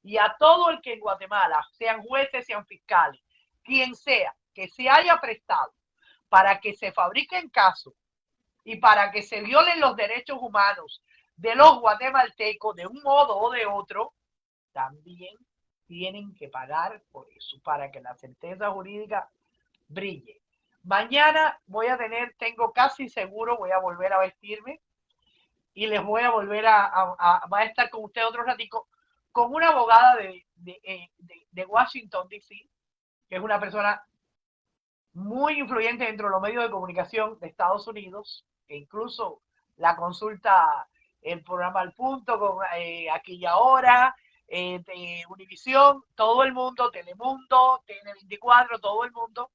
Y a todo el que en Guatemala, sean jueces, sean fiscales, quien sea, que se haya prestado para que se fabriquen casos y para que se violen los derechos humanos de los guatemaltecos de un modo o de otro, también tienen que pagar por eso, para que la certeza jurídica brille. Mañana tengo casi seguro, voy a volver a vestirme y les voy a volver va a estar con usted otro ratico, con una abogada de Washington, D.C., que es una persona muy influyente dentro de los medios de comunicación de Estados Unidos, que incluso la consulta el programa Al Punto, con Aquí y Ahora, de Univisión, todo el mundo, Telemundo, TN24, todo el mundo.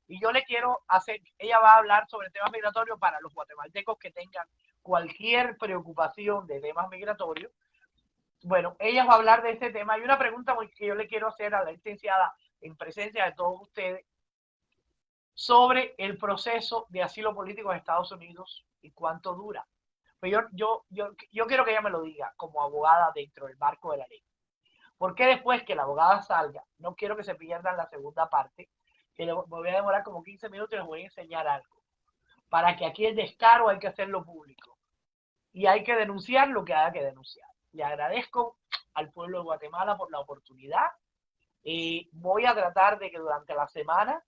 Y yo le quiero hacer, ella va a hablar sobre temas migratorios para los guatemaltecos que tengan cualquier preocupación de temas migratorios. Bueno, ella va a hablar de este tema. Hay una pregunta que yo le quiero hacer a la licenciada en presencia de todos ustedes sobre el proceso de asilo político en Estados Unidos y cuánto dura. Pues yo quiero que ella me lo diga como abogada dentro del marco de la ley. Porque después que la abogada salga, no quiero que se pierdan la segunda parte, que me voy a demorar como 15 minutos y les voy a enseñar algo. Para que aquí el descaro hay que hacerlo público. Y hay que denunciar lo que haya que denunciar. Le agradezco al pueblo de Guatemala por la oportunidad. Voy a tratar de que durante la semana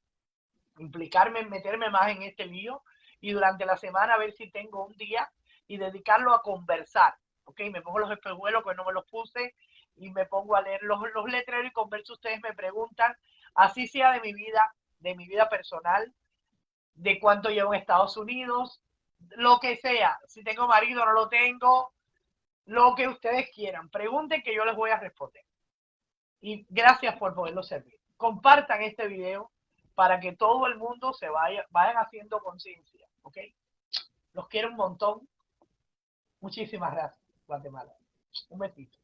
implicarme, meterme más en este lío y durante la semana a ver si tengo un día y dedicarlo a conversar, ¿ok? Me pongo los espejuelos que no me los puse y me pongo a leer los letreros y converso, ustedes me preguntan, así sea de mi vida personal, de cuánto llevo en Estados Unidos, lo que sea, si tengo marido o no lo tengo, lo que ustedes quieran, pregunten que yo les voy a responder. Y gracias por poderlo servir. Compartan este video para que todo el mundo vayan haciendo conciencia, ¿ok? Los quiero un montón. Muchísimas gracias, Guatemala. Un besito.